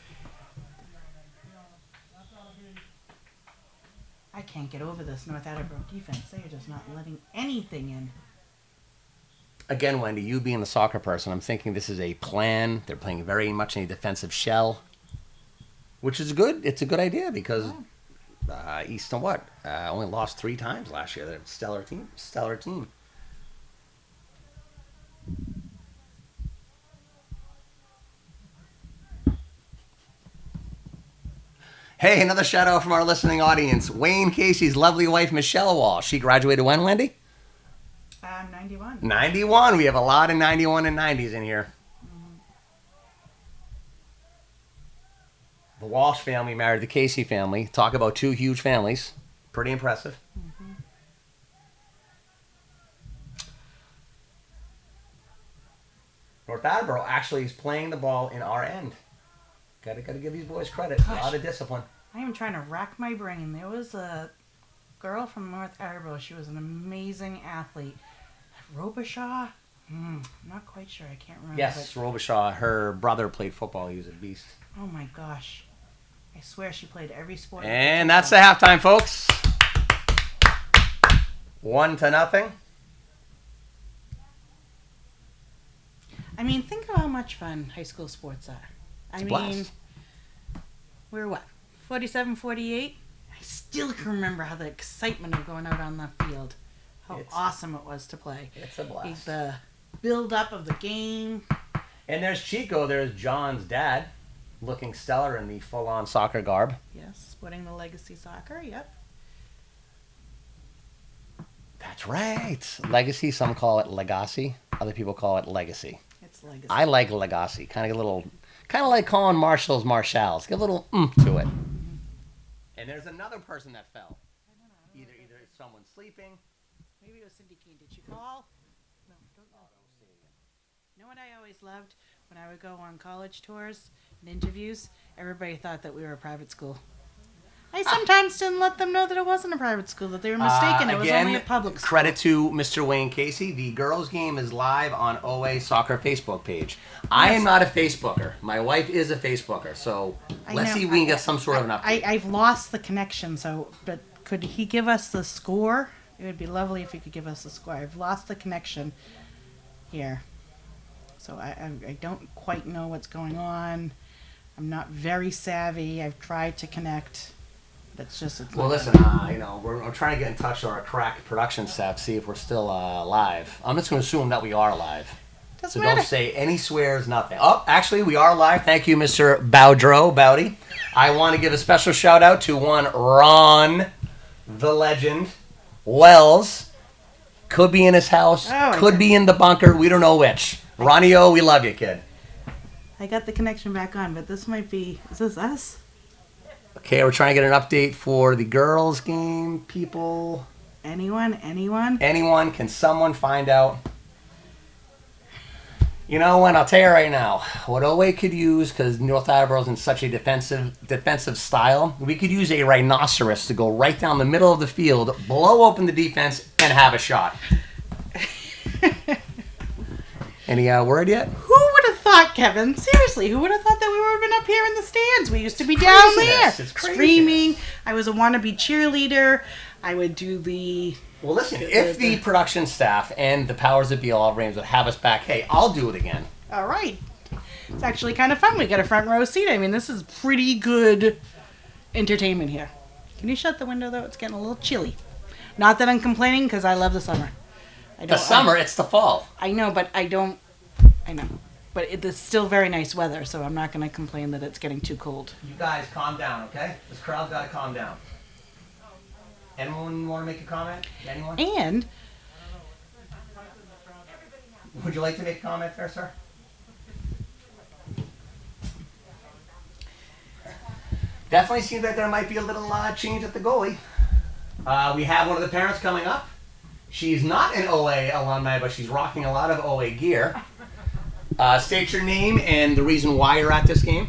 I can't get over this North Attleboro defense. They are just not letting anything in. Again, Wendy, you being the soccer person, I'm thinking this is a plan. They're playing very much in a defensive shell, which is good. It's a good idea because Easton only lost 3 times last year. They're a stellar team. Hey, another shout out from our listening audience. Wayne Casey's lovely wife, Michelle Wall. She graduated when, Wendy? 91. 91. We have a lot of 91 and 90s in here. Mm-hmm. The Walsh family married the Casey family. Talk about 2 huge families. Pretty impressive. Mm-hmm. North Attleboro actually is playing the ball in our end. Gotta give these boys credit. A lot of discipline. I am trying to rack my brain. There was a girl from North Attleboro. She was an amazing athlete. Robichaud? Not quite sure. I can't remember. Yes, Robichaud. Her brother played football. He was a beast. Oh my gosh. I swear she played every sport. And that's the halftime, folks. 1-0. I mean, think of how much fun high school sports are. I mean, we're what? 47, 48? I still can remember how the excitement of going out on the field. How awesome it was to play. It's a blast. The build-up of the game. And there's Chico. There's John's dad, looking stellar in the full-on soccer garb. Yes, sporting the Legacy soccer, yep. That's right. Legacy, some call it Legacy. Other people call it Legacy. It's Legacy. I like Legacy. Kind of like calling Marshalls Marshals. Get a little to it. And there's another person that fell. Either someone sleeping. Maybe it was Cindy Keene. Did she fall? No, don't know. You know what I always loved? When I would go on college tours and interviews, everybody thought that we were a private school. I sometimes didn't let them know that it wasn't a private school, that they were mistaken. It was only a public school. Credit to Mr. Wayne Casey. The girls' game is live on OA Soccer Facebook page. I am not a Facebooker. My wife is a Facebooker, so let's see if we can get some sort of an update. I've lost the connection, but could he give us the score? It would be lovely if he could give us the score. I've lost the connection here. So I don't quite know what's going on. I'm not very savvy. I've tried to connect. Well, listen, we're trying to get in touch with our crack production staff, see if we're still live. I'm just going to assume that we are live. Doesn't matter. Don't say any swears, nothing. Oh, actually, we are live. Thank you, Mr. Baudreau, Bowdy. I want to give a special shout out to one Ron, the legend, Wells. Could be in his house, could be in the bunker. We don't know which. Ronnie O, we love you, kid. I got the connection back on, but this might be... Is this us? Okay, we're trying to get an update for the girls' game. People... Anyone? Anyone? Can someone find out? You know what? I'll tell you right now. What OA could use, because North Attleboro's in such a defensive style, we could use a rhinoceros to go right down the middle of the field, blow open the defense, and have a shot. Any word yet? Who would have thought, Kevin? Seriously, who would have thought that we would have been up here in the stands? We used to be down there, screaming. I was a wannabe cheerleader. I would do the... Well, listen, if the production staff and the powers that be all of Ames would have us back, hey, I'll do it again. All right. It's actually kind of fun. We got a front row seat. I mean, this is pretty good entertainment here. Can you shut the window, though? It's getting a little chilly. Not that I'm complaining, because I love the summer. It's the fall. I know, but I know. But it's still very nice weather, so I'm not going to complain that it's getting too cold. You guys, calm down, okay? This crowd's got to calm down. Anyone want to make a comment? Anyone? And... Would you like to make a comment there, sir? Definitely seems like there might be a little change at the goalie. We have one of the parents coming up. She's not an OA alumni, but she's rocking a lot of OA gear. State your name and the reason why you're at this game.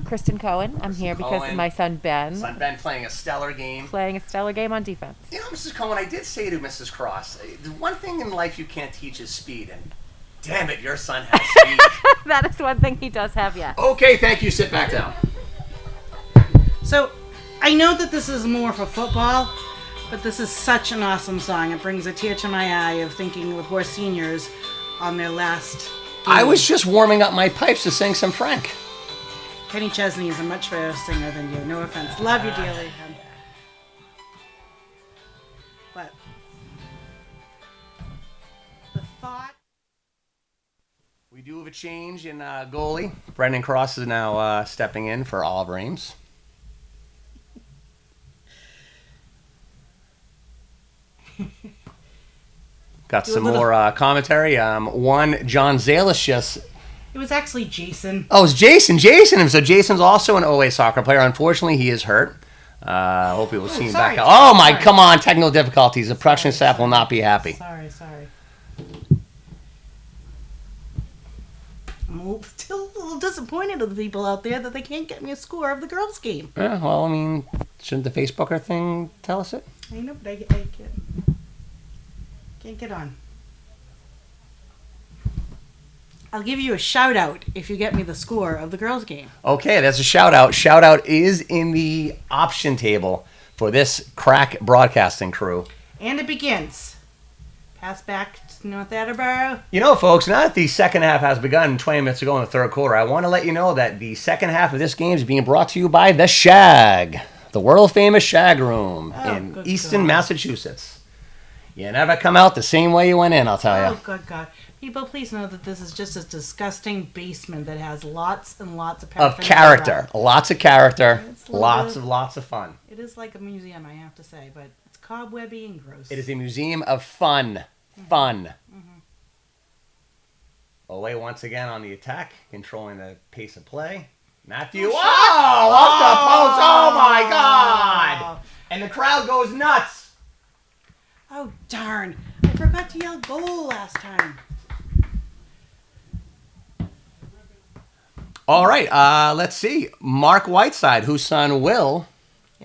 Kristen Cohen. I'm here because of my son Ben. Son Ben playing a stellar game. Playing a stellar game on defense. You know, Mrs. Cohen, I did say to Mrs. Cross, the one thing in life you can't teach is speed, and damn it, your son has speed. That is one thing he does have, yes. Okay, thank you. Sit back down. So, I know that this is more for football, but this is such an awesome song. It brings a tear to my eye of thinking of our seniors on their last game. I was just warming up my pipes to sing some Frank. Kenny Chesney is a much better singer than you. No offense. Love you dearly. But the thought... We do have a change in goalie. Brendan Cross is now stepping in for Oliver Ames. Got some more commentary. One, John Zalis just... It was actually Jason. Oh, it's Jason. So Jason's also an OA soccer player. Unfortunately, he is hurt. Hope we will see him back. Oh, my, come on. Technical difficulties. The production staff will not be happy. Sorry. I'm still a little disappointed of the people out there that they can't get me a score of the girls' game. Yeah, well, I mean, shouldn't the Facebooker thing tell us it? I know, but I can't get on. I'll give you a shout out if you get me the score of the girls' game. Okay, that's a shout out. Shout out is in the option table for this crack broadcasting crew. And it begins. Pass back to North Attleboro. You know, folks, now that the second half has begun 20 minutes ago in the third quarter, I want to let you know that the second half of this game is being brought to you by The Shag, the world-famous Shag Room in Easton, Massachusetts. You never come out the same way you went in, I'll tell you. Oh, good God. People, please know that this is just a disgusting basement that has lots and lots of character. Lots of character. Lots of fun. It is like a museum, I have to say, but it's cobwebby and gross. It is a museum of fun. Fun. OA once again on the attack, controlling the pace of play. Matthew, off the post! Oh my God! And the crowd goes nuts. Oh darn! I forgot to yell goal last time. All right, let's see. Mark Whiteside, whose son Will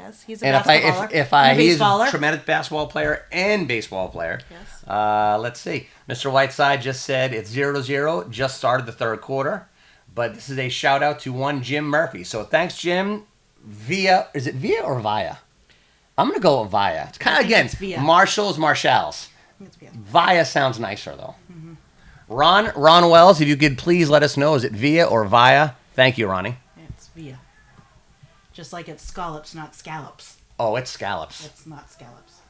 Yes, he's a And basketballer. he's a baseballer. tremendous basketball player and baseball player. Yes. Let's see. Mr. Whiteside just said it's 0-0. Just started the third quarter. But this is a shout out to one Jim Murphy. So thanks, Jim. Is it via or via? I'm going to go with via. It's kind of, again, Marshalls. It's via. Via sounds nicer, though. Mm-hmm. Ron Wells, if you could please let us know, is it via or via? Thank you, Ronnie. It's via. Just like it's scallops, not scallops. Oh, it's scallops. It's not scallops.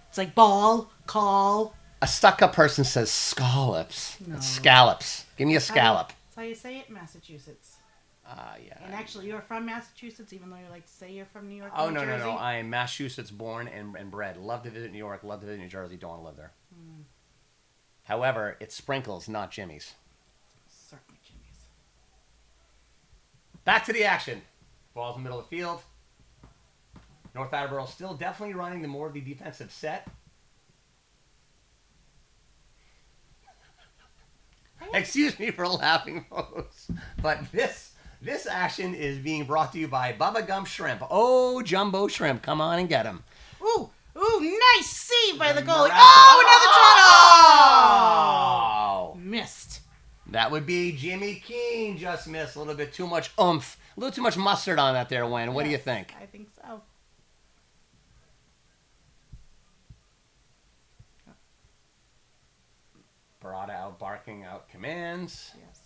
It's like ball, call. A stuck-up person says scallops. No. It's scallops. Give me a scallop. That's how you say it in Massachusetts. Yeah. And actually, you're from Massachusetts, even though you like to say you're from New York. Oh, New no. Jersey. I am Massachusetts born and bred. Love to visit New York. Love to visit New Jersey. Don't want to live there. However, it's Sprinkles, not Jimmy's. Certainly Jimmy's. Back to the action. Ball's in the middle of the field. North Attleboro still definitely running the more of the defensive set. Excuse me for laughing, folks. But this action is being brought to you by Bubba Gump Shrimp. Oh, jumbo shrimp. Come on and get them. Ooh, nice save by the goalie. Oh, another shot. Oh! Missed. That would be Jimmy Keene. Just missed. A little bit too much oomph. A little too much mustard on that there, Wayne. What do you think? I think so. Barada out barking out commands. Yes.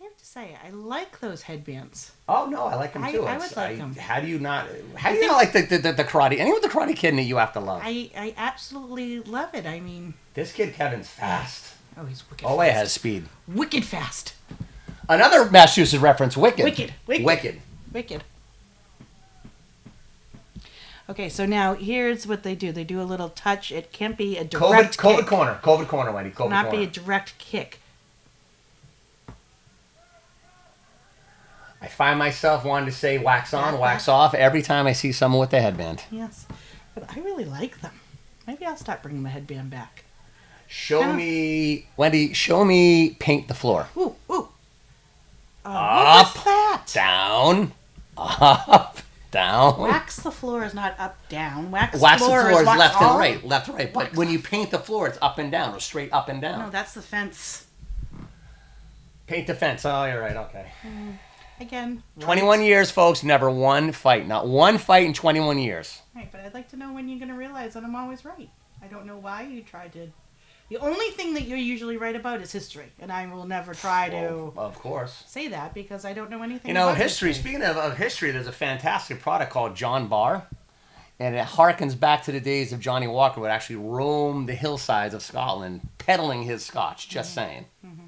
I have to say, I like those headbands. Oh no, I like them too. I would like them. How do you not like the karate? Anyone with the Karate Kid in it, you have to love. I absolutely love it. I mean, this kid Kevin's fast. Oh, he's wicked. Oh, he has speed. Wicked fast. Another Massachusetts reference. Wicked. Wicked. Okay, so now here's what they do. They do a little touch. It can't be a direct kick. COVID corner, Wendy. Not be a direct kick. I find myself wanting to say wax on, wax off every time I see someone with a headband. Yes, but I really like them. Maybe I'll start bringing the headband back. Show me, Wendy, paint the floor. Ooh. Up, what was that? Down, up, down. Wax the floor is not up, down. Wax the floor is left and right. But when you paint the floor, it's up and down or straight up and down. No, that's the fence. Paint the fence. Oh, you're right. Okay. Again. 21 years, folks. Never one fight. Not one fight in 21 years. Right, but I'd like to know when you're going to realize that I'm always right. I don't know why you tried to. The only thing that you're usually right about is history, and I will never try to. Of course. Say that because I don't know anything. About history. Speaking of history, there's a fantastic product called John Bar, and it harkens back to the days of Johnny Walker, would actually roam the hillsides of Scotland, peddling his scotch. Just saying. Mm-hmm.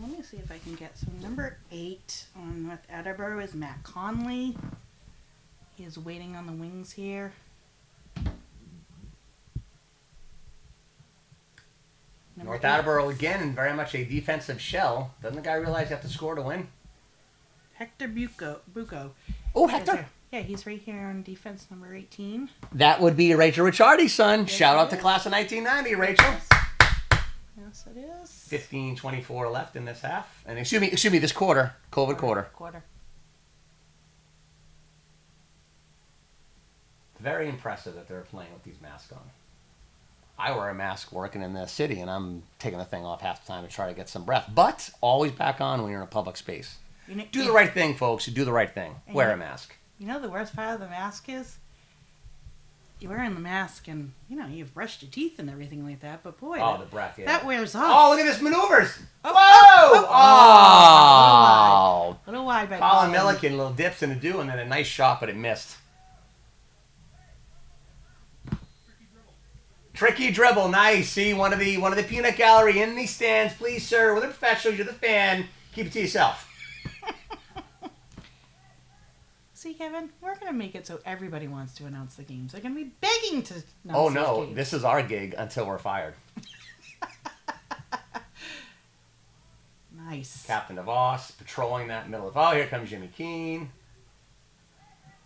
Let me see if I can get some. Number 8 on North Attleboro is Matt Conley. He is waiting on the wings here. North Attleboro again, very much a defensive shell. Doesn't the guy realize you have to score to win? Hector Bucco. Oh, Hector. Yeah, he's right here on defense, number 18. That would be Rachel Ricciardi's son. Yes, Shout out to class of 1990, Rachel. Yes, it is. 15:24 left in this half. And excuse me, this quarter. COVID quarter. Very impressive that they're playing with these masks on. I wear a mask working in the city, and I'm taking the thing off half the time to try to get some breath. But always back on when you're in a public space. Do the right thing, folks. Do the right thing. Wear a mask. You know the worst part of the mask is? You're wearing the mask, and, you've brushed your teeth and everything like that, but boy, the breath, yeah. That wears off. Oh, look at this maneuvers. Oh, whoa! Oh! A little wide by Colin Milliken, little dips in the dew, and then a nice shot, but it missed. Tricky dribble, nice. See, one of the peanut gallery in the stands. Please, sir, we're the professionals. You're the fan. Keep it to yourself. See, Kevin, we're going to make it so everybody wants to announce the games. They're going to be begging to announce Oh, no. games. This is our gig until we're fired. Nice. Captain DeVos patrolling that middle of... Oh, here comes Jimmy Keene.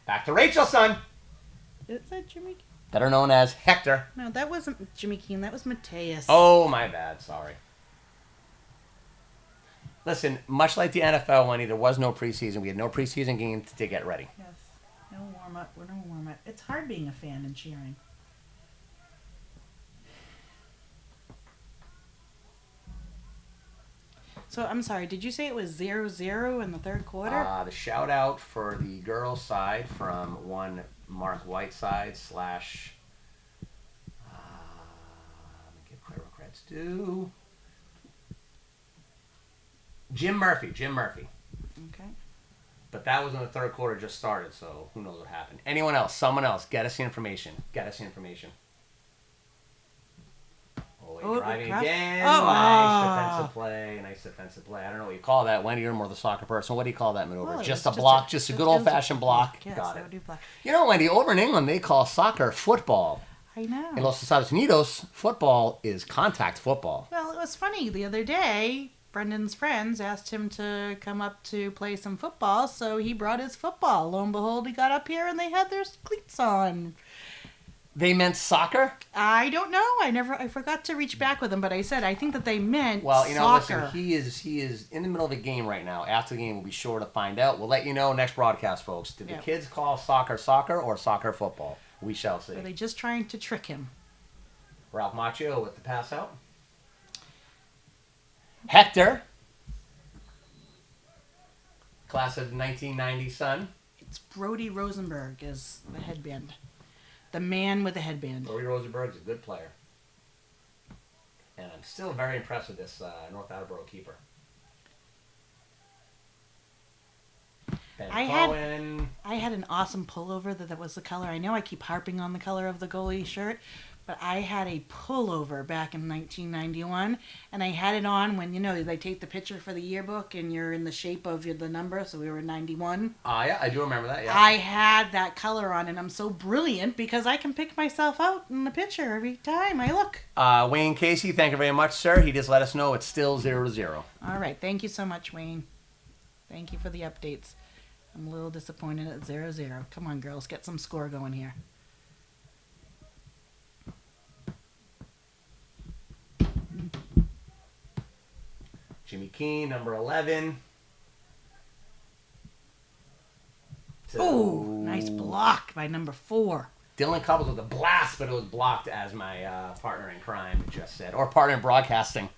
Back to Rachel, son. Is that Jimmy Keene? Better known as Hector. No, that wasn't Jimmy Keene. That was Mateus. Oh, my bad. Sorry. Listen, much like the NFL, Wendy, there was no preseason. We had no preseason game to get ready. Yes. No warm-up. We're no warm-up. It's hard being a fan and cheering. So, I'm sorry, did you say it was 0-0 in the third quarter? The shout out for the girls' side from one Mark Whiteside / let me give clear credits to Jim Murphy. Okay. But that was in the third quarter, just started, so who knows what happened. Anyone else? Someone else? Get us the information. Oh, driving again. Nice defensive play. I don't know what you call that. Wendy, you're more the soccer person. What do you call that maneuver? Well, just a block, just a good old-fashioned block. Yes, Got it. block. You know, Wendy, over in England, they call soccer football. I know. In Los Estados Unidos, football is contact football. Well, it was funny. The other day, Brendan's friends asked him to come up to play some football, so he brought his football. Lo and behold, he got up here and they had their cleats on. They meant soccer? I don't know. I forgot to reach back with him, but I said I think that they meant well, you know, soccer. Listen, he is in the middle of a game right now. After the game, we'll be sure to find out. We'll let you know next broadcast, folks. Did the kids call soccer or soccer football? We shall see. Are they just trying to trick him? Ralph Macchio with the pass out. Hector. Class of 1990 son. It's Brody Rosenberg is the headband. The man with the headband. Brody Rosenberg's a good player. And I'm still very impressed with this North Attleboro keeper. I had an awesome pullover that was the color. I know I keep harping on the color of the goalie shirt, but I had a pullover back in 1991, and I had it on when, you know, they take the picture for the yearbook and you're in the shape of the number, so we were 91. Yeah, I do remember that, yeah. I had that color on, and I'm so brilliant because I can pick myself out in the picture every time I look. Wayne Casey, thank you very much, sir. He just let us know it's still 0-0. All right, thank you so much, Wayne. Thank you for the updates. I'm a little disappointed at 0-0. Come on, girls, get some score going here. Jimmy Keane, number 11. Oh, nice block by number 4. Dylan Couples with a blast, but it was blocked, as my partner in crime just said. Or partner in broadcasting.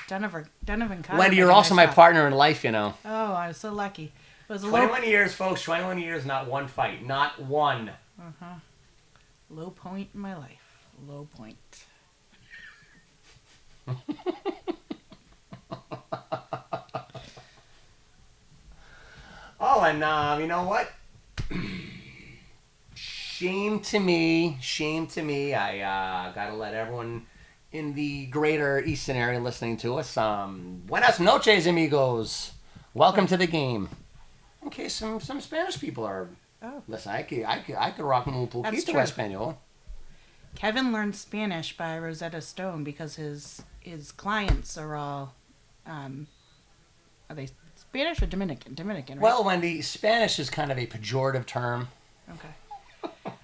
Donovan Carter. Wendy, you're also my partner in life, you know. Oh, I was so lucky. It was 21 years, folks. 21 years, not one fight. Not one. Low point in my life. Low point. Oh, and you know what? Shame to me. I gotta let everyone in the greater Easton area listening to us. Buenas noches, amigos. Welcome to the game. In case some Spanish people are. Oh. Listen, I could rock un poquito español. Kevin learned Spanish by Rosetta Stone because his clients are all, are they Spanish or Dominican? Dominican, right? Well, Wendy, Spanish is kind of a pejorative term. Okay.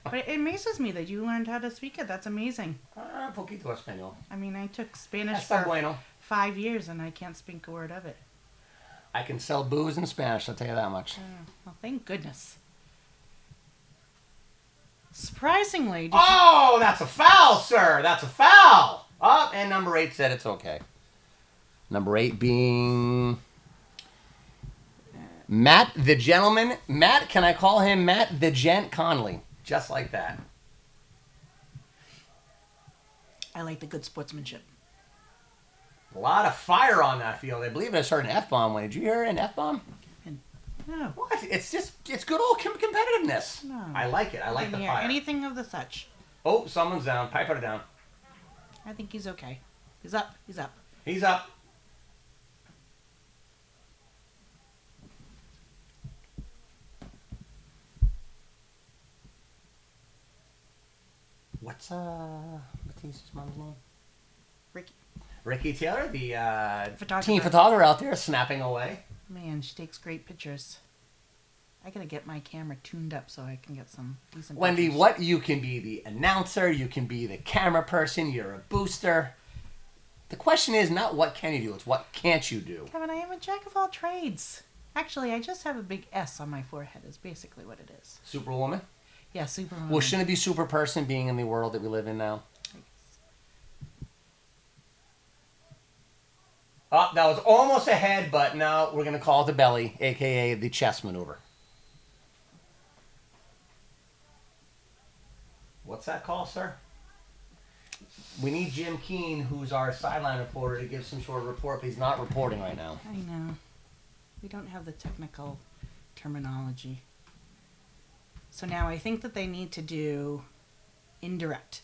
But it amazes me that you learned how to speak it. That's amazing. Poquito español. I mean, I took Spanish Está for bueno. 5 years and I can't speak a word of it. I can sell booze in Spanish, I'll tell you that much. Well, thank goodness. Surprisingly. That's a foul, sir. That's a foul. Oh, and number 8 said it's okay. Number 8 being Matt the Gentleman. Matt, can I call him Matt the Gent Conley? Just like that. I like the good sportsmanship. A lot of fire on that field. I believe I heard an F-bomb. Did you hear an F-bomb? No. What? It's good old competitiveness. No. I like it. I like the fire. Anything of the such. Oh, someone's down. Piper down. I think he's okay. He's up. He's up. He's up. What's his mom's name? Ricky Taylor, the team photographer out there, snapping away. Man, she takes great pictures. I gotta get my camera tuned up so I can get some decent Wendy, pictures. you can be the announcer, you can be the camera person, you're a booster. The question is not what can you do, it's what can't you do. Kevin, I am a jack of all trades. Actually, I just have a big S on my forehead is basically what it is. Superwoman? Yeah, Superwoman. Well, shouldn't it be super person being in the world that we live in now? Oh, that was almost a head, but now we're going to call it the belly, a.k.a. the chest maneuver. What's that call, sir? We need Jim Keene, who's our sideline reporter, to give some sort of report, but he's not reporting right now. I know. We don't have the technical terminology. So now I think that they need to do indirect.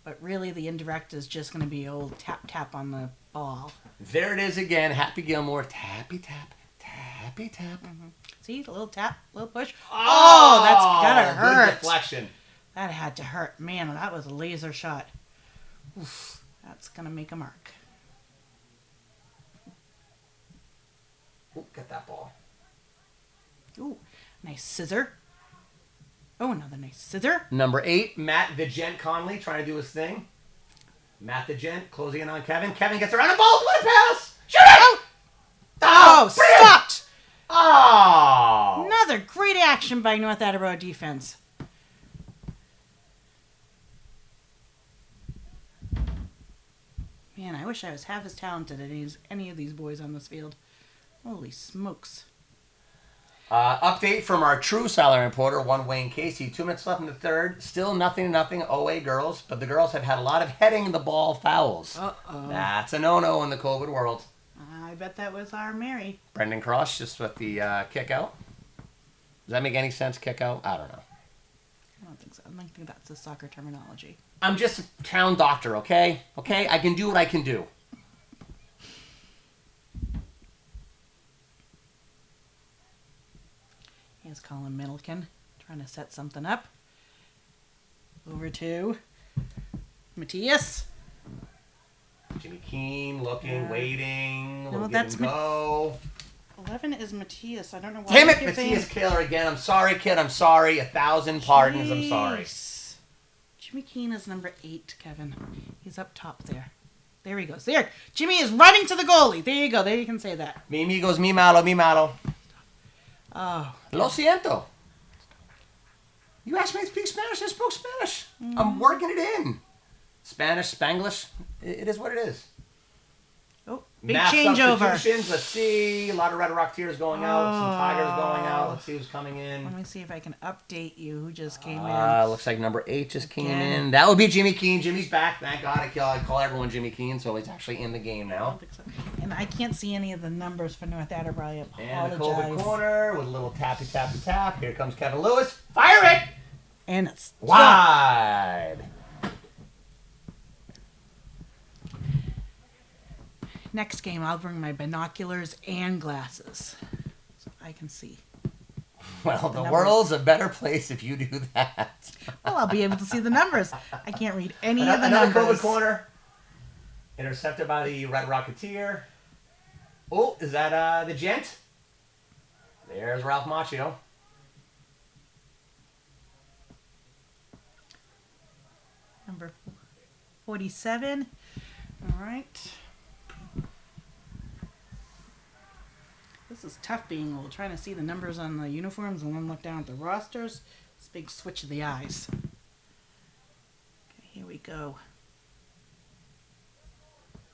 But really the indirect is just going to be old tap on the ball. There it is again. Happy Gilmore. Tappy tap. Tappy tap. Mm-hmm. See? A little tap, a little push. Oh, that's gotta hurt. Good deflection. That had to hurt. Man, that was a laser shot. Oof. That's going to make a mark. Ooh, get that ball. Ooh, nice scissor. Oh, another nice scissor. Number 8, Matt the Gent Conley trying to do his thing. Matt the Gent closing in on Kevin. Kevin gets around the ball. What a pass! Shoot it! Oh, stopped! Oh! Another great action by North Attleboro defense. Man, I wish I was half as talented as any of these boys on this field. Holy smokes. Update from our true sideline reporter, one Wayne Casey. 2 minutes left in the third. Still 0-0 OA girls, but the girls have had a lot of heading the ball fouls. Uh-oh. That's a no-no in the COVID world. I bet that was our Mary. Brendan Cross just with the kick out. Does that make any sense, kick out? I don't know. I don't think so. I don't think that's the soccer terminology. I'm just a town doctor, okay? Okay? I can do what I can do. Here's Colin Middleton trying to set something up. Over to Matthias. Jimmy Keene looking, waiting, No, we'll that's give him go. 11 is Matthias. I don't know why. Damn I it, keep Matthias saying- Killer again. I'm sorry, kid. I'm sorry. 1,000 pardons. I'm sorry. Jeez. Jimmy Keene is number 8, Kevin. He's up top there. There he goes. There. Jimmy is running to the goalie. There you go. There you can say that. Mi amigos, mi malo, mi malo. Oh. Lo siento. You asked me to speak Spanish. I spoke Spanish. I'm working it in. Spanish, Spanglish. It is what it is. Oh, big Mass changeover. substitutions. Let's see. A lot of Red Rocketeers going out. Some Tigers going out. Oh. Let's see who's coming in. Let me see if I can update you who just came in. Looks like number 8 just came Again. in. That would be Jimmy Keene. Jimmy's back. Thank God. I call everyone Jimmy Keene, so he's actually in the game I now. don't think so. And I can't see any of the numbers for North Attleboro. I And the apologize. COVID corner with a little tappy, tappy, tap. Here comes Kevin Lewis. Fire it! And it's Wide. next game. I'll bring my binoculars and glasses so I can see. Well, the numbers. world's a better place if you do that. Well, I'll be able to see the numbers. I can't read any of the Another numbers. COVID corner. Intercepted by the Red Rocketeer. Oh, is that the Gent? There's Ralph Macchio. Number 47. All right. This is tough being old, trying to see the numbers on the uniforms and then look down at the rosters. It's a big switch of the eyes. Okay, here we go.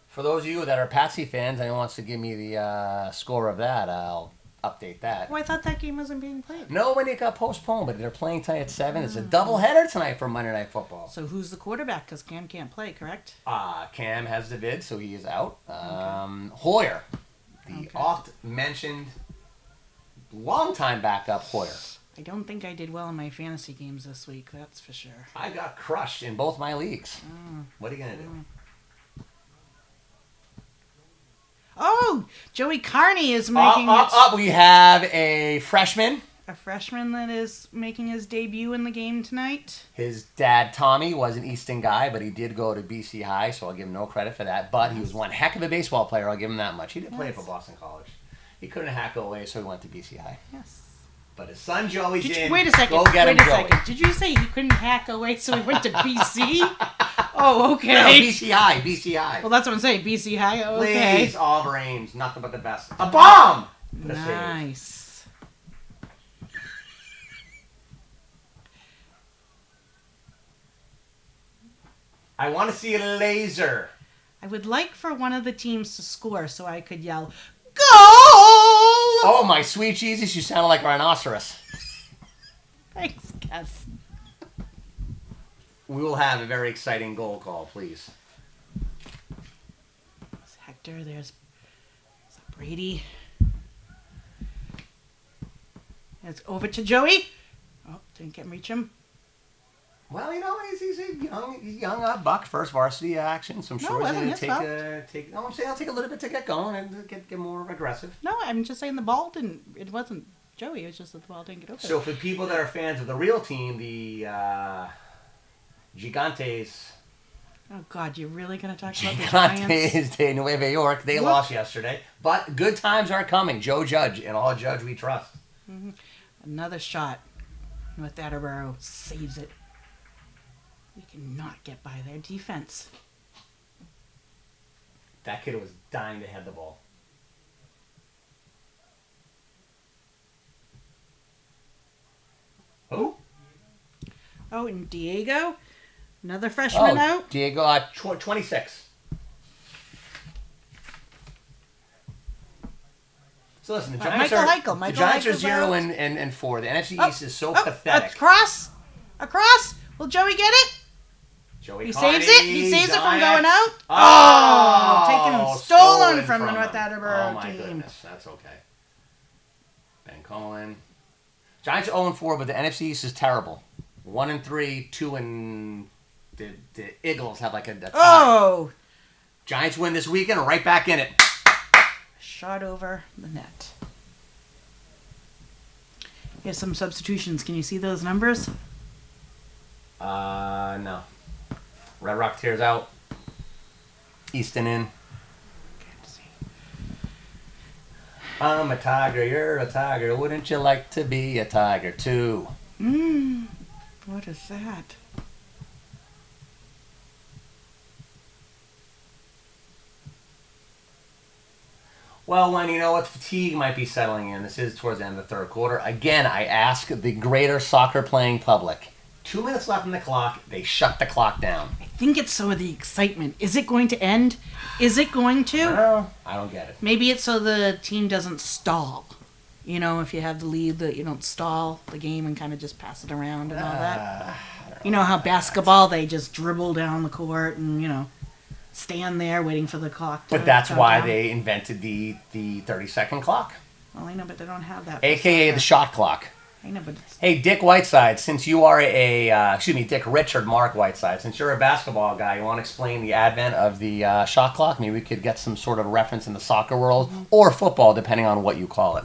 For those of you that are Patsy fans, anyone wants to give me the score of that, I'll update that. Oh, I thought that game wasn't being played. No, when it got postponed, but they're playing tonight at 7. It's a doubleheader tonight for Monday Night Football. So who's the quarterback? Because Cam can't play, correct? Cam has the vid, so he is out. Hoyer, the oft-mentioned, long-time backup Hoyer. I don't think I did well in my fantasy games this week, that's for sure. I got crushed in both my leagues. What are you going to do? Oh, Joey Carney is making it. We have a freshman. A freshman that is making his debut in the game tonight. His dad, Tommy, was an Easton guy, but he did go to BC High, so I'll give him no credit for that. But he was one heck of a baseball player, I'll give him that much. He did play for Boston College. He couldn't hack away, so he went to BC High. Yes. But his son Joey's in. Wait a second. Go get him, Joey. Did you say he couldn't hack away, so he went to BC? Oh, okay. No, BCI, BCI. Well, that's what I'm saying. BC High. Okay. Please, Oliver Ames, nothing but the best. A bomb. Nice. I want to see a laser. I would like for one of the teams to score so I could yell, "Goal!" Oh, my sweet Jesus, you sound like a rhinoceros. Thanks, Kev. We will have a very exciting goal call, please. There's Hector. There's Brady. It's over to Joey. Oh, didn't get him, reach him. Well, he's a young buck, first varsity action. So I'm sure he's going to take. No, I'm saying I'll take a little bit to get going and get more aggressive. No, I'm just saying the ball didn't. It wasn't Joey. It was just that the ball didn't get over. So for people that are fans of the real team, the Gigantes. Oh God, you're really going to talk about the Gigantes Giants? de Nueva York. They lost yesterday, but good times are coming. Joe Judge and all Judge we trust. Mm-hmm. Another shot with Attleboro saves it. We cannot get by their defense. That kid was dying to head the ball. Who? Oh, and Diego, another freshman out. Diego, 26. So listen, the Giants Michael the Giants are Heichel's 0 out. and 4. The NFC East is so pathetic. Across. Will Joey get it? Joey He Carney, saves it. He saves it from Giants. going out. Oh, Stolen from the North Attleboro Oh my team. goodness, that's okay. Ben Cohen. Giants are 0-4, but the NFC East is terrible. 1-3, 2 and the Eagles have like a tie. Oh! Giants win this weekend, right back in it. Shot over the net. Here's some substitutions. Can you see those numbers? No. Red Rock tears out. Easton in. Can't see. I'm a tiger, you're a tiger. Wouldn't you like to be a tiger too? What is that? Well, when you know what, fatigue might be settling in. This is towards the end of the third quarter. Again, I ask the greater soccer playing public. 2 minutes left on the clock. They shut the clock down. I think it's so of the excitement. Is it going to end? Is it going to? No, I don't get it. Maybe it's so the team doesn't stall. You know, if you have the lead, that you don't stall the game and kind of just pass it around and all that. You know how basketball, they just dribble down the court and, stand there waiting for the clock to But that's count why down. they invented the 30-second clock. Well, I know, but they don't have that. for AKA soccer. the shot clock. I know, but it's... Hey, Dick Whiteside, since you are Dick Richard Mark Whiteside, since you're a basketball guy, you want to explain the advent of the shot clock? Maybe we could get some sort of reference in the soccer world or football, depending on what you call it.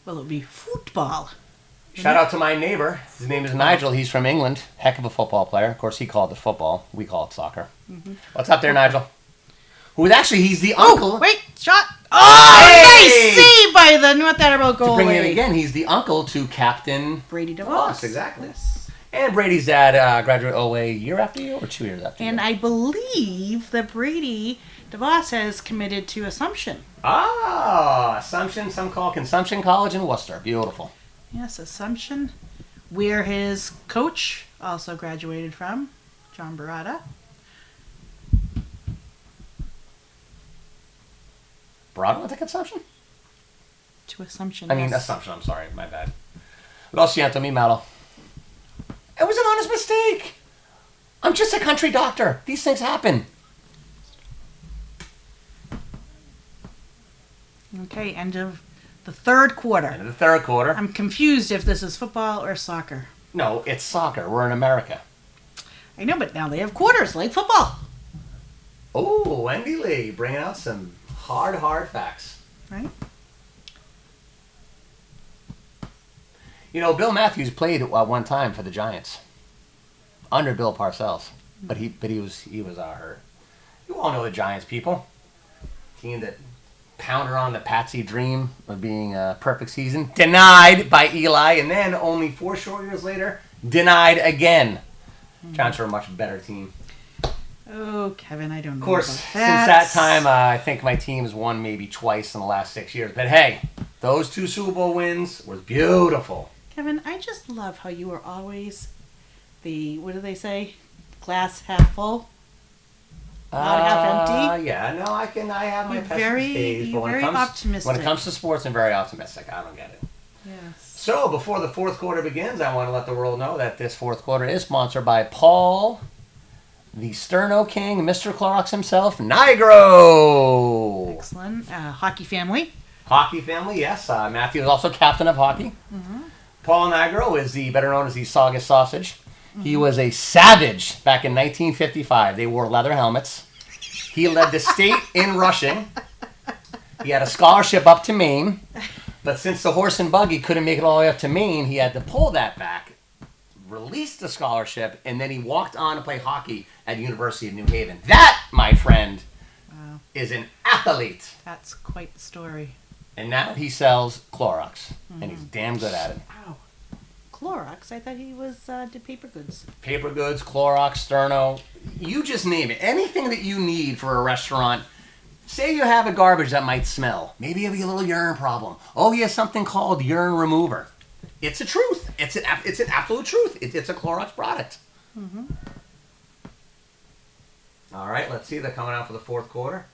Well, it would be football. Shout out to my neighbor. His name is Nigel. He's from England. Heck of a football player. Of course, he called it football. We call it soccer. What's up there, Nigel? He's the uncle. Oh, wait, shot. Oh, Hey! nice save by the North Attleboro goalie. To bring it in again, he's the uncle to Captain Brady DeVos. Voss, exactly. Yes. And Brady's dad graduated a year after you or 2 years after you? And I believe that Brady DeVos has committed to Assumption. Assumption, some call Consumption College in Worcester. Beautiful. Yes, Assumption, where his coach also graduated from, John Barada. Broad went to Consumption? To Assumption, I mean, yes. Assumption, I'm sorry, my bad. Lo siento, mi malo. It was an honest mistake. I'm just a country doctor. These things happen. Okay, end of the third quarter. End of the third quarter. I'm confused if this is football or soccer. No, it's soccer. We're in America. I know, but now they have quarters like football. Oh, Wendy Lee bringing out some hard facts. Right? Bill Matthews played one time for the Giants under Bill Parcells, but he was hurt. You all know the Giants, people. Team that pounded on the Patsy dream of being a perfect season, denied by Eli, and then only 4 short years later, denied again. Giants are a much better team. Oh, Kevin, I don't know. Of course, about since that time, I think my team's won maybe twice in the last 6 years. But hey, those 2 Super Bowl wins was beautiful. Kevin, I just love how you are always what do they say? Glass half full? Not half empty? Yeah, no, I have my pessimist days. You're very optimistic. When it comes to sports, I'm very optimistic. I don't get it. Yes. So, before the fourth quarter begins, I want to let the world know that this fourth quarter is sponsored by Paul, the Sterno King, Mr. Clorox himself, Nigro. Excellent. Hockey family. Hockey family, yes. Matthew is also captain of hockey. Mm-hmm. Paul Nigro is better known as the Saugus Sausage. Mm-hmm. He was a savage back in 1955. They wore leather helmets. He led the state in rushing. He had a scholarship up to Maine. But since the horse and buggy couldn't make it all the way up to Maine, he had to pull that back, release the scholarship, and then he walked on to play hockey at the University of New Haven. That, my friend, is an athlete. That's quite the story. And now he sells Clorox, and he's damn good at it. Wow. Clorox? I thought he did paper goods. Paper goods, Clorox, Sterno, you just name it. Anything that you need for a restaurant. Say you have a garbage that might smell. Maybe you have a little urine problem. Oh, he has something called urine remover. It's a truth. It's an absolute truth. It's a Clorox product. Mm-hmm. All right, let's see. They're coming out for the fourth quarter.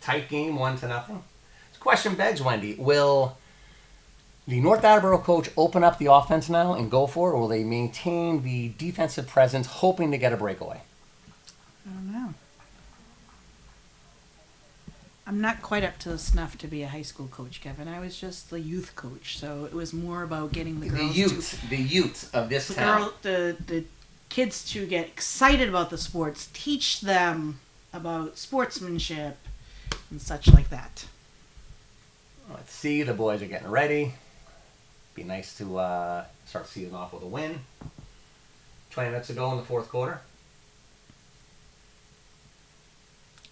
Tight game, 1-0. This question begs, Wendy, will the North Attleboro coach open up the offense now and go for it, or will they maintain the defensive presence, hoping to get a breakaway? I don't know. I'm not quite up to the snuff to be a high school coach, Kevin. I was just the youth coach, so it was more about getting the girls the youth of this town. The kids to get excited about the sports, teach them about sportsmanship and such like that. Let's see, the boys are getting ready. Be nice to start the season off with a win. 20 minutes to go in the fourth quarter.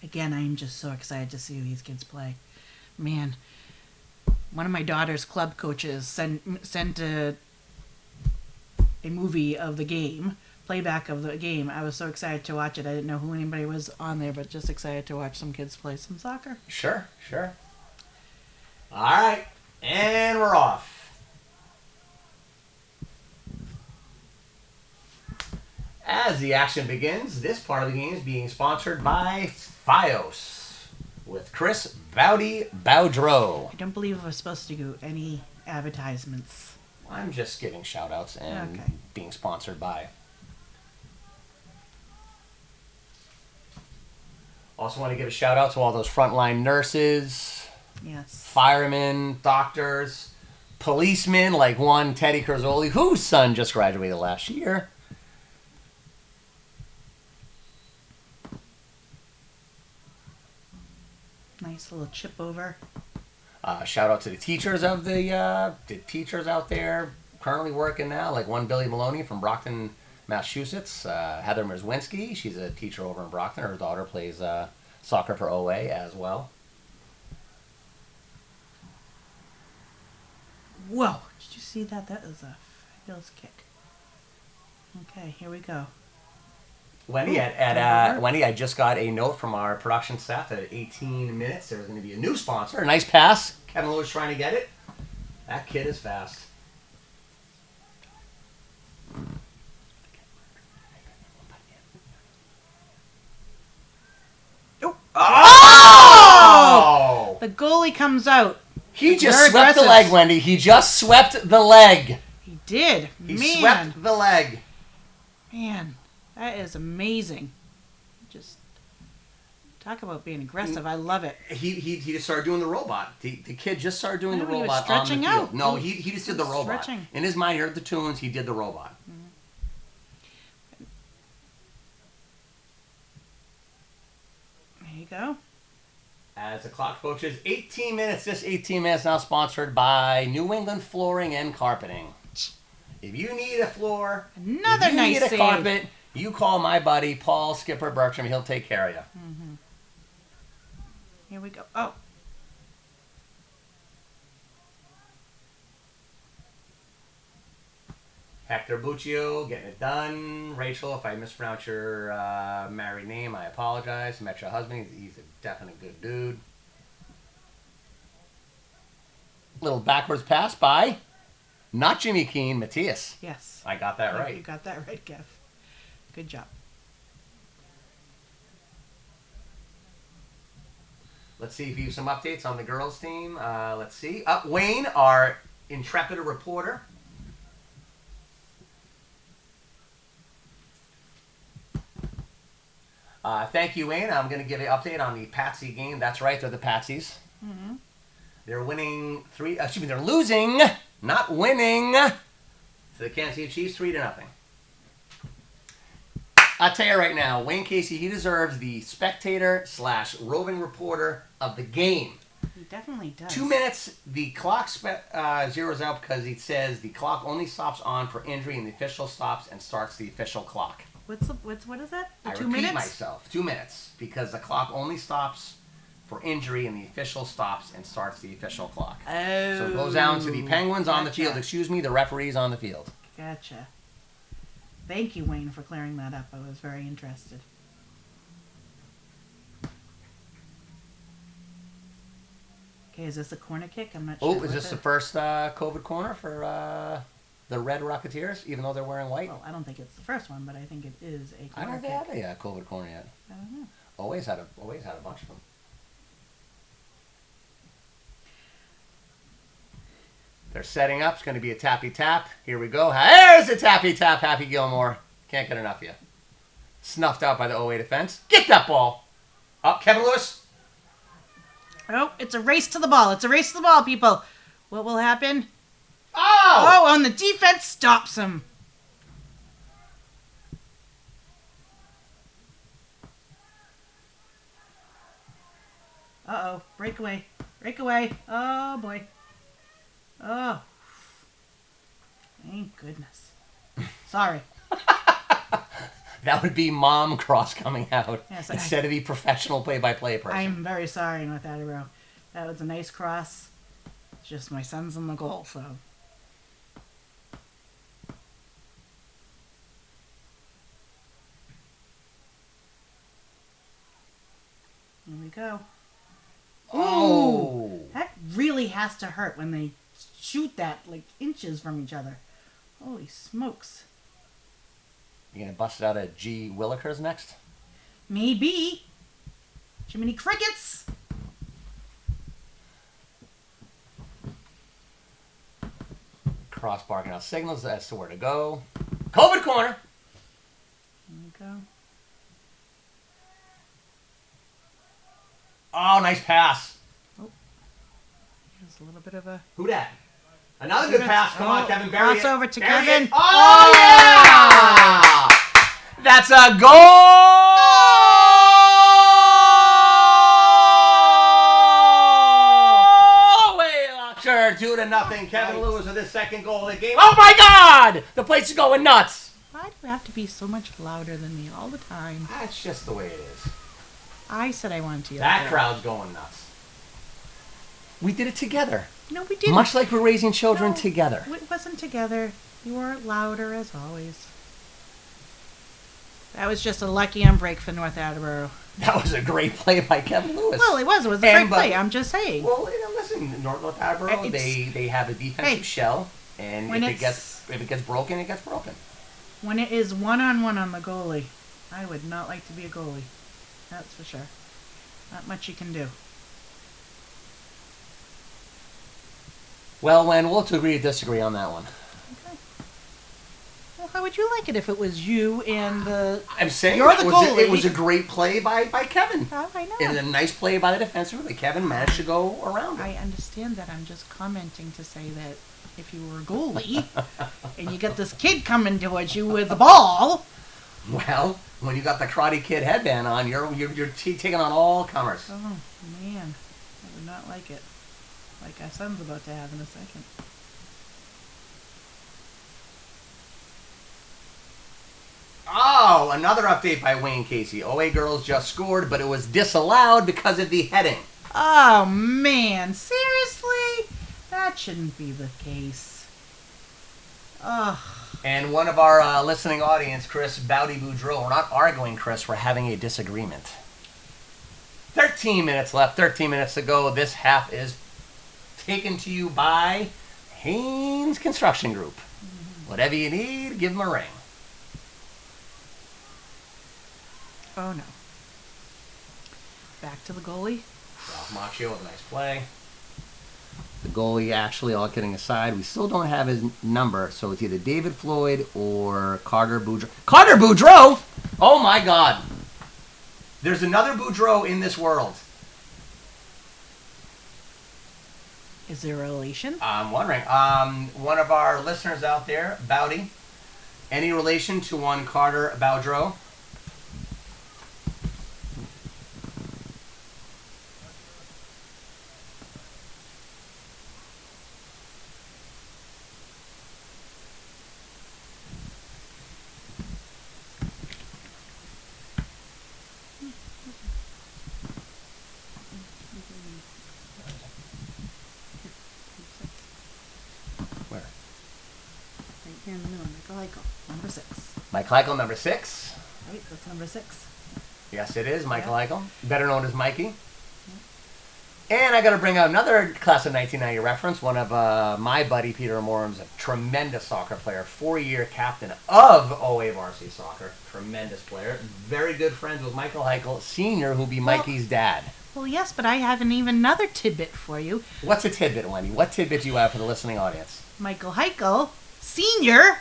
Again, I am just so excited to see these kids play. Man, one of my daughter's club coaches sent a movie of the game, playback of the game. I was so excited to watch it. I didn't know who anybody was on there, but just excited to watch some kids play some soccer. Sure. All right, and we're off. As the action begins, this part of the game is being sponsored by Fios with Chris Baudreau. I don't believe I was supposed to do any advertisements. I'm just giving shout outs and being sponsored by. Also want to give a shout out to all those frontline nurses, yes, firemen, doctors, policemen like one Teddy Curzoli, whose son just graduated last year. Nice little chip over. Shout out to the teachers of the teachers out there currently working now, like one Billy Maloney from Brockton, Massachusetts. Heather Merzwinski, she's a teacher over in Brockton. Her daughter plays soccer for OA as well. Whoa! Did you see that? That was a fabulous kick. Okay, here we go. Wendy, I just got a note from our production staff that at 18 minutes there was going to be a new sponsor. A nice pass. Kevin Lowe was trying to get it. That kid is fast. Oh! The goalie comes out. He just swept the leg, Wendy. He just swept the leg. He did. He swept the leg. Man, that is amazing. Just talk about being aggressive. I love it. He just started doing the robot. The kid just started doing the robot. He was stretching on the field. out. No, he just did the robot. Stretching. In his mind, he heard the tunes. He did the robot. Mm-hmm. There you go. As the clock approaches 18 minutes, this 18 minutes now sponsored by New England Flooring and Carpeting. If you need a floor, another if you nice need a carpet, you call my buddy Paul Skipper Bertram. He'll take care of you. Mm-hmm. Here we go. Oh. Hector Buccio getting it done. Rachel, if I mispronounce your married name, I apologize. Met your husband. He's a definite good dude. Little backwards pass by, not Jimmy Keane, Matthias. Yes. I got that right. You got that right, Kev. Good job. Let's see if you have some updates on the girls' team. Let's see. Wayne, our intrepid reporter. Thank you, Wayne. I'm going to give you an update on the Patsy game. That's right, they're the Patsies. Mm-hmm. They're winning they're losing, not winning, to the Kansas City Chiefs 3-0. I'll tell you right now, Wayne Casey, he deserves the spectator/roving reporter of the game. He definitely does. 2 minutes, the clock zeroes out because it says the clock only stops on for injury and the official stops and starts the official clock. What is that? The I 2 repeat minutes? myself, 2 minutes, because the clock only stops for injury and the official stops and starts the official clock. Oh. So it goes down to the Penguins on the Gotcha. field. Excuse me, the referees on the field. Gotcha. Thank you, Wayne, for clearing that up. I was very interested. Okay, is this a corner kick? I'm not sure. Oh, is this the first COVID corner for the Red Rocketeers, even though they're wearing white? Well, I don't think it's the first one, but I think it is a corner I don't kick. think they have a COVID corner yet. I don't know. Always had a bunch of them. They're setting up. It's going to be a tappy tap. Here we go. There's a tappy tap. Happy Gilmore. Can't get enough yet. Snuffed out by the OA defense. Get that ball. Up, Kevin Lewis. Oh, it's a race to the ball. It's a race to the ball, people. What will happen? Oh! Oh, and the defense stops him. Uh-oh. Breakaway. Breakaway. Oh, boy. Oh. Thank goodness. Sorry. That would be mom cross coming out Yes, instead of the professional play-by-play person. I'm very sorry, North Attleboro. That was a nice cross. It's just my son's in the goal, so. Here we go. Oh! That really has to hurt when they shoot that like inches from each other. Holy smokes. You gonna bust it out at G. Willikers next? Maybe. Jiminy Crickets. Cross barking out signals as to where to go. COVID corner. Here we go. Oh, nice pass. There's a little bit of a Who dat? Another good pass. Come on, Kevin. Bury it. crossover to Bury Kevin. it. Oh, yeah! That's a goal! Sure, 2-0. Kevin Lewis with his second goal of the game. Oh my God! The place is going nuts. Why do you have to be so much louder than me all the time? That's just the way it is. I said I wanted to. That crowd's going nuts. We did it together. No, we didn't. Much like we're raising children No, together. It wasn't together. You were louder as always. That was just a lucky break for North Attleboro. That was a great play by Kevin Lewis. Well, it was. It was a great play. I'm just saying. Well, listen, North Attleboro, they have a defensive shell, and if it gets broken, it gets broken. When it is one-on-one on the goalie, I would not like to be a goalie. That's for sure. Not much you can do. Well, Len, we'll have to agree to disagree on that one. Okay. Well, how would you like it if it was you and the... I'm saying you're the goalie. It was a great play by Kevin. Oh, I know. And a nice play by the defense. Really, Kevin managed to go around it. I understand that. I'm just commenting to say that if you were a goalie and you get this kid coming towards you with the ball... Well, when you got the Karate Kid headband on, you're taking on all comers. Oh, man. I would not like it. Like our son's about to have in a second. Oh, another update by Wayne Casey. OA girls just scored, but it was disallowed because of the heading. Oh, man. Seriously? That shouldn't be the case. Ugh. And one of our listening audience, Chris Baudreau, we're not arguing, Chris. We're having a disagreement. 13 minutes left. 13 minutes to go. This half is taken to you by Ames Construction Group. Whatever you need, give them a ring. Oh, no. Back to the goalie. Ralph Macchio with a nice play. The goalie, actually, all kidding aside, we still don't have his number, so it's either David Floyd or Carter Baudreau. Carter Baudreau? Oh, my God. There's another Baudreau in this world. Is there a relation? I'm wondering. One of our listeners out there, Bowdy, any relation to one Carter Baudreau? Where? Right here in the middle. Michael Eichel, number 6. Mike Eichel, number 6. Right, that's number 6. Yes, it is. Michael Yeah. Eichel, better known as Mikey. And I got to bring out another class of 1990 reference. One of my buddy, Peter Morham's, a tremendous soccer player, 4-year captain of OA Varsity Soccer. Tremendous player. Very good friends with Michael Eichel, Sr., who'll be Mikey's dad. Well, yes, but I have even another tidbit for you. What's a tidbit, Wendy? What tidbit do you have for the listening audience? Michael Heichel, Sr.,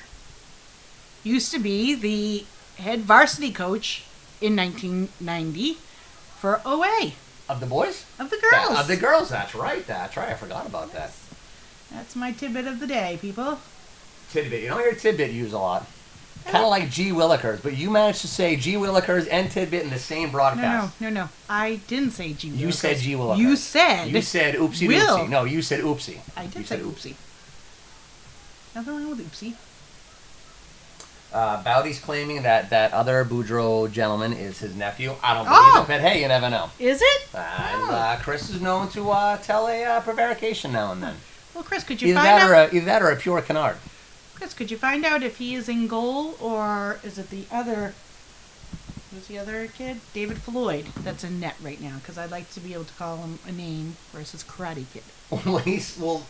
used to be the head varsity coach in 1990 for OA. Of the boys? Of the girls. Yeah, of the girls, that's right. That's right. I forgot about that. That's my tidbit of the day, people. Tidbit. You don't hear tidbit used a lot. Kind of like G. Willikers, but you managed to say G. Willikers and tidbit in the same broadcast. No. I didn't say G. You Willikers. said G. Willikers. You said. You said oopsie Will. doopsie. No, you said oopsie. I did You say said oopsie. Nothing wrong with oopsie. Bowdy's claiming that other Baudreau gentleman is his nephew. I don't believe it, but hey, you never know. Is it? And Chris is known to tell a prevarication now and then. Well, Chris, could you Either find out? either that or a pure canard. Chris, could you find out if he is in goal or is it the other? Who's the other kid? David Floyd. That's in net right now because I'd like to be able to call him a name versus Karate Kid. He's going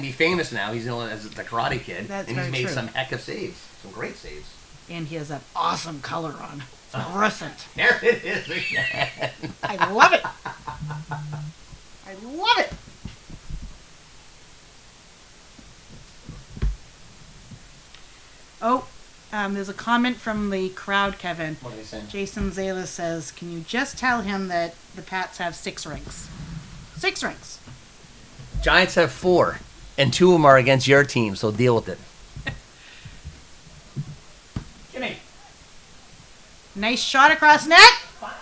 to be famous now. He's known as the Karate Kid, That's and he's very made true. some heck of saves, some great saves. And he has that awesome color on. Fluorescent. There it is again. I love it. I love it. Oh, there's a comment from the crowd, Kevin. What are they saying? Jason Zayla says, can you just tell him that the Pats have 6 rings? 6 rings. Giants have 4, and 2 of them are against your team, so deal with it. Gimme. Nice shot across net.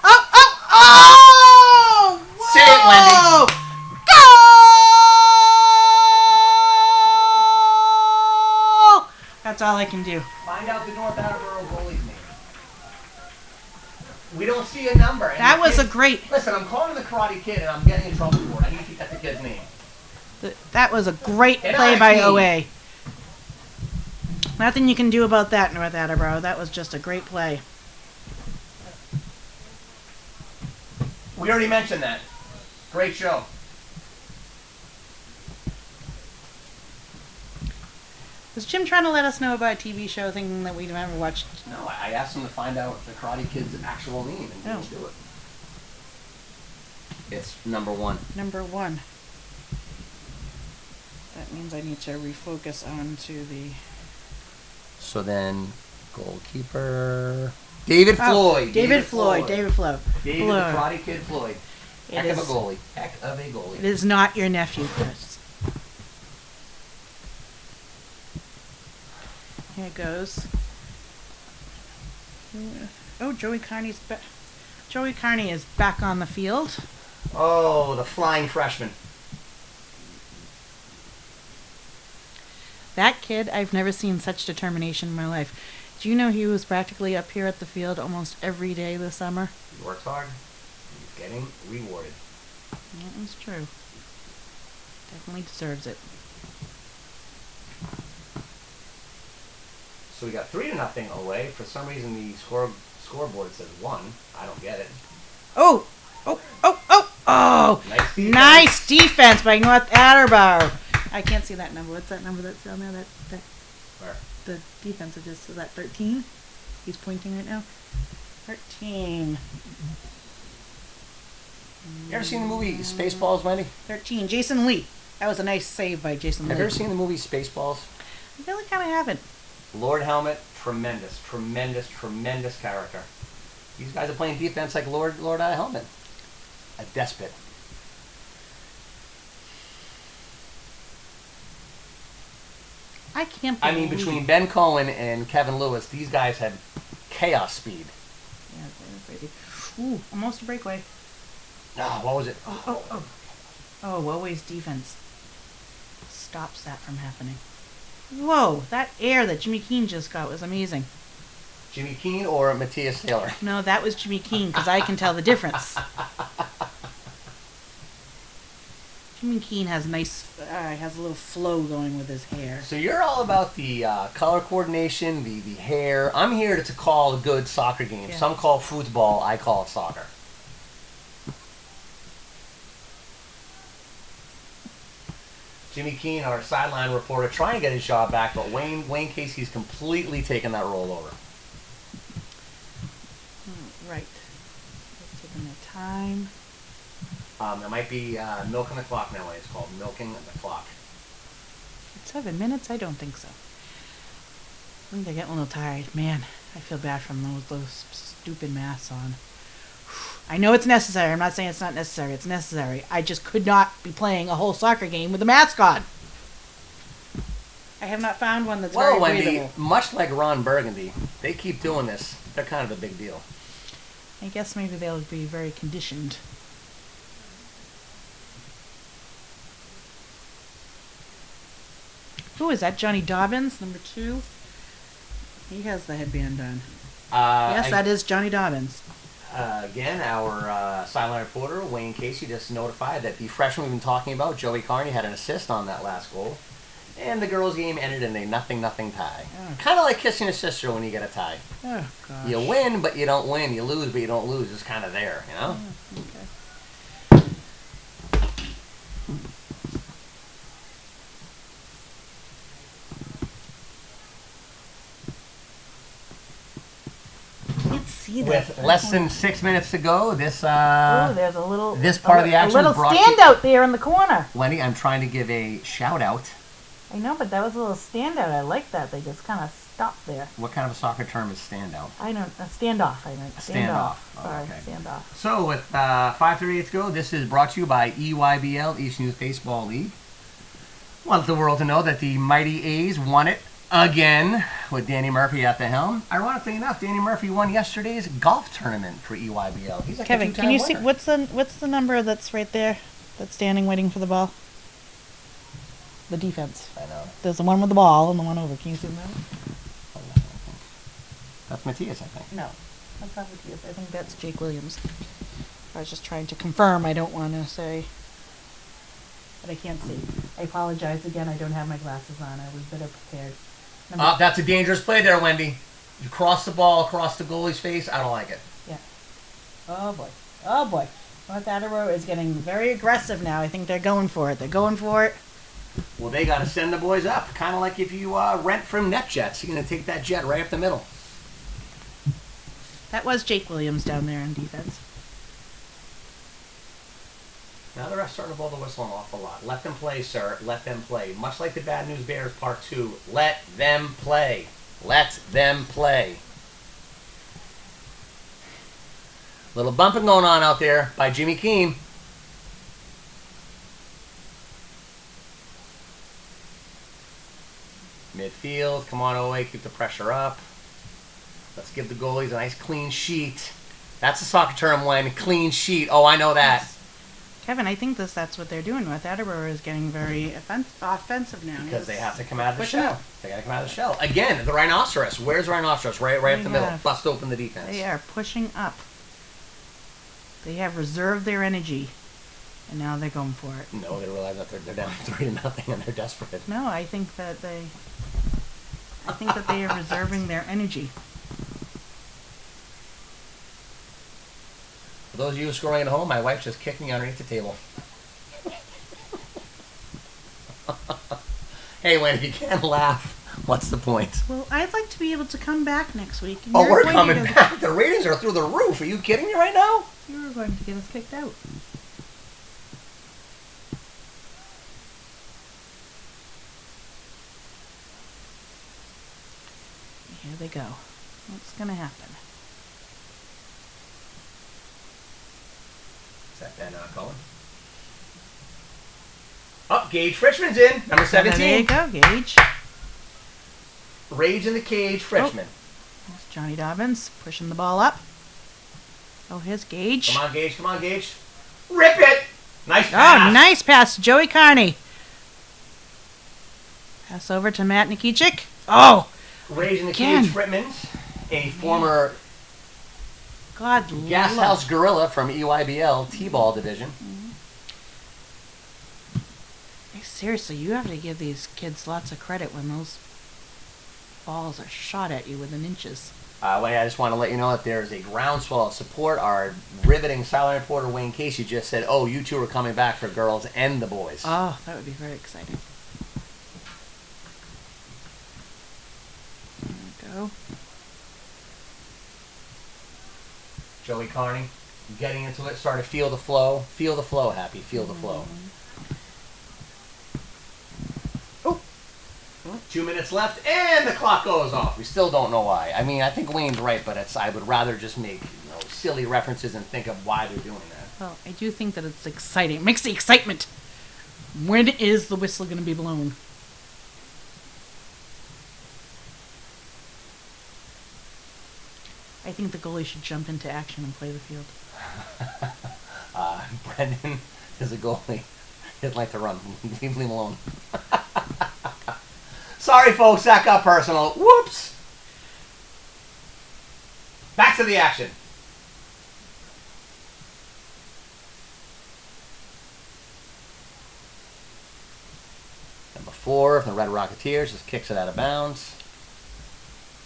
Oh! Whoa! Say it, Wendy. Goal! That's all I can do. Find out the North Attleboro goalie's name. We don't see a number. And That the was kid- a great. Listen, I'm calling the Karate Kid, and I'm getting in trouble for it. I need to get the kid's name. That was a great And play I by mean- OA. Nothing you can do about that, North Attleboro. That was just a great play. We already mentioned that. Great show. Was Jim trying to let us know about a TV show thinking that we'd never watched? No, I asked him to find out the Karate Kid's actual name, and he didn't do it. It's number 1. Number 1. That means I need to refocus onto the... So then, goalkeeper... David Floyd. Oh, David Floyd. David the Karate Kid Floyd. Heck of a goalie. Heck of a goalie. It is not your nephew, Chris. Here it goes. Oh, Joey Carney is back on the field. Oh, the flying freshman. That kid, I've never seen such determination in my life. Do you know he was practically up here at the field almost every day this summer? He works hard. He's getting rewarded. That was true. Definitely deserves it. So we got 3-0 away. For some reason, the scoreboard says 1. I don't get it. Oh! Nice defense by North Attleboro. I can't see that number. What's that number that's down there? Where? The defensive is that 13? He's pointing right now. 13. You ever seen the movie Spaceballs, Wendy? 13. Jason Lee. That was a nice save by Jason Lee. Have you ever seen the movie Spaceballs? I really kind of haven't. Lord Helmet, tremendous character. These guys are playing defense like Lord Helmet. A despot. I can't I mean, between Ben Cohen and Kevin Lewis, these guys had chaos speed. Yeah, ooh, almost a breakaway. Ah, what was it? Oh, Woe's defense stops that from happening. Whoa, that air that Jimmy Keane just got was amazing. Jimmy Keane or Matthias Taylor? No, that was Jimmy Keane, because I can tell the difference. Jimmy Keane has has a little flow going with his hair. So you're all about the color coordination, the hair. I'm here to call a good soccer game. Yeah. Some call football, I call it soccer. Jimmy Keane, our sideline reporter, trying to get his job back, but Wayne Casey's completely taken that role over. Right. They're taking their time. It might be milking the clock now. It's called milking the clock. 7 minutes? I don't think so. I think they're getting a little tired. Man, I feel bad for them, those stupid masks on. I know it's necessary. I'm not saying it's not necessary. It's necessary. I just could not be playing a whole soccer game with a mask on. I have not found one that's very breathable. Wendy, much like Ron Burgundy, they keep doing this. They're kind of a big deal. I guess maybe they'll be very conditioned. Who is that? Johnny Dobbins, number 2? He has the headband on. Yes, that is Johnny Dobbins. Again, our sideline reporter, Wayne Casey, just notified that the freshman we've been talking about, Joey Carney, had an assist on that last goal. And the girls' game ended in a 0-0 tie. Oh. Kind of like kissing a sister when you get a tie. Oh, gosh. You win, but you don't win. You lose, but you don't lose. It's kind of there, you know? Oh, okay. With less than 6 minutes to go, this there's a little. This part of the action a little is brought standout there in the corner. Wendy, I'm trying to give a shout out. I know, but that was a little standout. I like that. They just kind of stopped there. What kind of a soccer term is standout? I don't. Standoff. I meant standoff. Oh, Sorry, okay. standoff. So with 5:38 to go, this is brought to you by EYBL, East News Baseball League. Want the world to know that the mighty A's won it again with Danny Murphy at the helm. Ironically enough, Danny Murphy won yesterday's golf tournament for EYBL. He's like Kevin, a two-time can you winner. see what's the number that's right there? That's standing waiting for the ball. The defense. I know. There's the one with the ball and the one over. Can you see that? That's Matthias, I think. No, that's not Matthias. I think that's Jake Williams. I was just trying to confirm. I don't want to say, but I can't see. I apologize again. I don't have my glasses on. I was better prepared. That's a dangerous play there, Wendy. You cross the ball across the goalie's face. I don't like it. Yeah. Oh boy. Oh boy. North Attleboro is getting very aggressive now. I think they're going for it. They're going for it. Well, they got to send the boys up. Kind of like if you rent from NetJets. You're going to take that jet right up the middle. That was Jake Williams down there on defense. Now the ref's starting to blow the whistle an awful lot. Let them play, sir. Let them play. Much like the Bad News Bears Part 2. Let them play. Let them play. Little bumping going on out there by Jimmy Keane. Midfield. Come on away. Keep the pressure up. Let's give the goalies a nice clean sheet. That's a soccer term, when clean sheet. Oh, I know that. Yes. Kevin, I think that's what they're doing. North Attleboro is getting very offensive now. Because they have to come out of the Pushing shell. up. They got to come out of the shell. Again, the rhinoceros. Where's the rhinoceros? Right up the middle. Bust open the defense. They are pushing up. They have reserved their energy, and now they're going for it. No, they realize that they're down 3-0 and they're desperate. No, I think that they. think that they are reserving their energy. For those of you scrolling at home, my wife just kicked me underneath the table. Hey, Wayne, if you can't laugh, what's the point? Well, I'd like to be able to come back next week. And Oh, you're we're going coming to back. The ratings are through the roof. Are you kidding me right now? You were going to get us kicked out. Here they go. What's going to happen? Is that Ben Cohen? Oh, Gage Frischman's in. Number 17. There you go, Gage. Rage in the Cage, Frischman. There's Johnny Dobbins pushing the ball up. Oh, here's Gage. Come on, Gage. Come on, Gage. Rip it. Nice pass. Oh, nice pass. Joey Carney. Pass over to Matt Nikichik. Oh, Rage in the again. Cage, Frischman's a former God Gas love. House Gorilla from EYBL T-Ball Division. Hey, seriously, you have to give these kids lots of credit when those balls are shot at you within inches. Wayne, I just want to let you know that there is a groundswell of support. Our riveting silent reporter Wayne Casey just said, "Oh, you two are coming back for girls and the boys." Oh, that would be very exciting. There we go. Joey Carney, getting into it, starting to feel the flow. Feel the flow, Happy. Feel the flow. Oh. 2 minutes left, and the clock goes off. We still don't know why. I mean, I think Wayne's right, but I would rather just make silly references and think of why they're doing that. Well, I do think that it's exciting. It makes the excitement. When is the whistle going to be blown? I think the goalie should jump into action and play the field. Brendan is a goalie. He doesn't like to run. Leave him alone. Sorry, folks. That got personal. Whoops. Back to the action. Number 4 of the Red Rocketeers just kicks it out of bounds.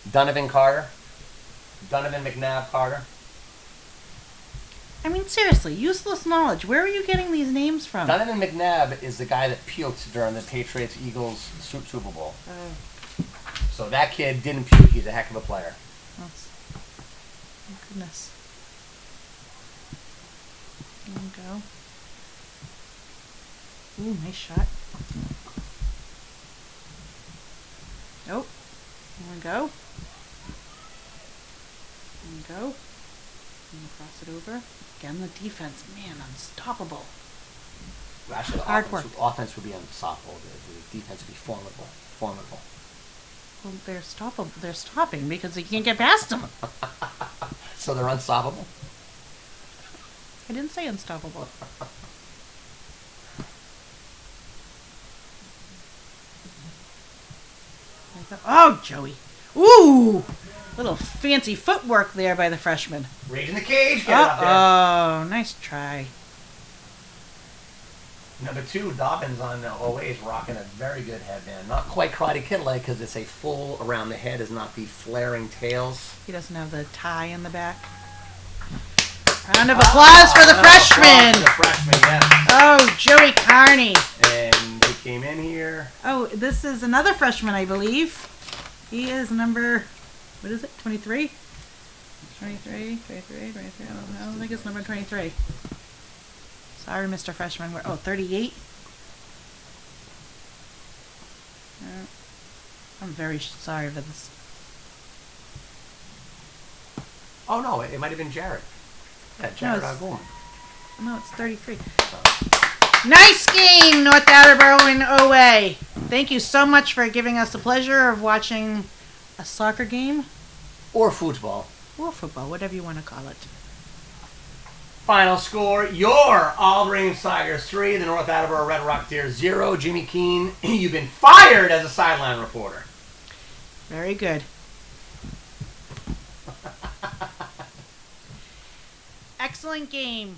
Donovan McNabb Carter. I mean, seriously, useless knowledge. Where are you getting these names from? Donovan McNabb is the guy that puked during the Patriots-Eagles Super Bowl. So that kid didn't puke. He's a heck of a player. Thank goodness. There we go. Ooh, nice shot. Oh, there we go. There we go. And cross it over. Again, the defense, man, unstoppable. Actually, the offense would be unstoppable. The defense would be formidable. Well, they're stoppable. They're stopping because they can't get past them. So they're unstoppable? I didn't say unstoppable. Oh, Joey. Ooh! Little fancy footwork there by the freshman. Rage in the Cage. Get it up there. Oh, nice try. Number 2, Dobbins on OA is rocking a very good headband. Not quite Karate Kid-like because it's a full around the head, is not the flaring tails. He doesn't have the tie in the back. Round of applause for the freshman. The freshman, yes. Oh, Joey Carney. And they came in here. Oh, this is another freshman, I believe. He is number, what is it, 23? 23. I don't think it's number 23. Sorry, Mr. Freshman. 38? I'm very sorry for this. Oh, no, it might have been Jared. Yeah, Jared Agum. No, it's 33. Nice game, North Attleboro in OA. Thank you so much for giving us the pleasure of watching a soccer game. Or football. Or football, whatever you want to call it. Final score, your Aldring Tigers 3, the North Attleboro Red Rocketeers 0. Jimmy Keene, you've been fired as a sideline reporter. Very good. Excellent game.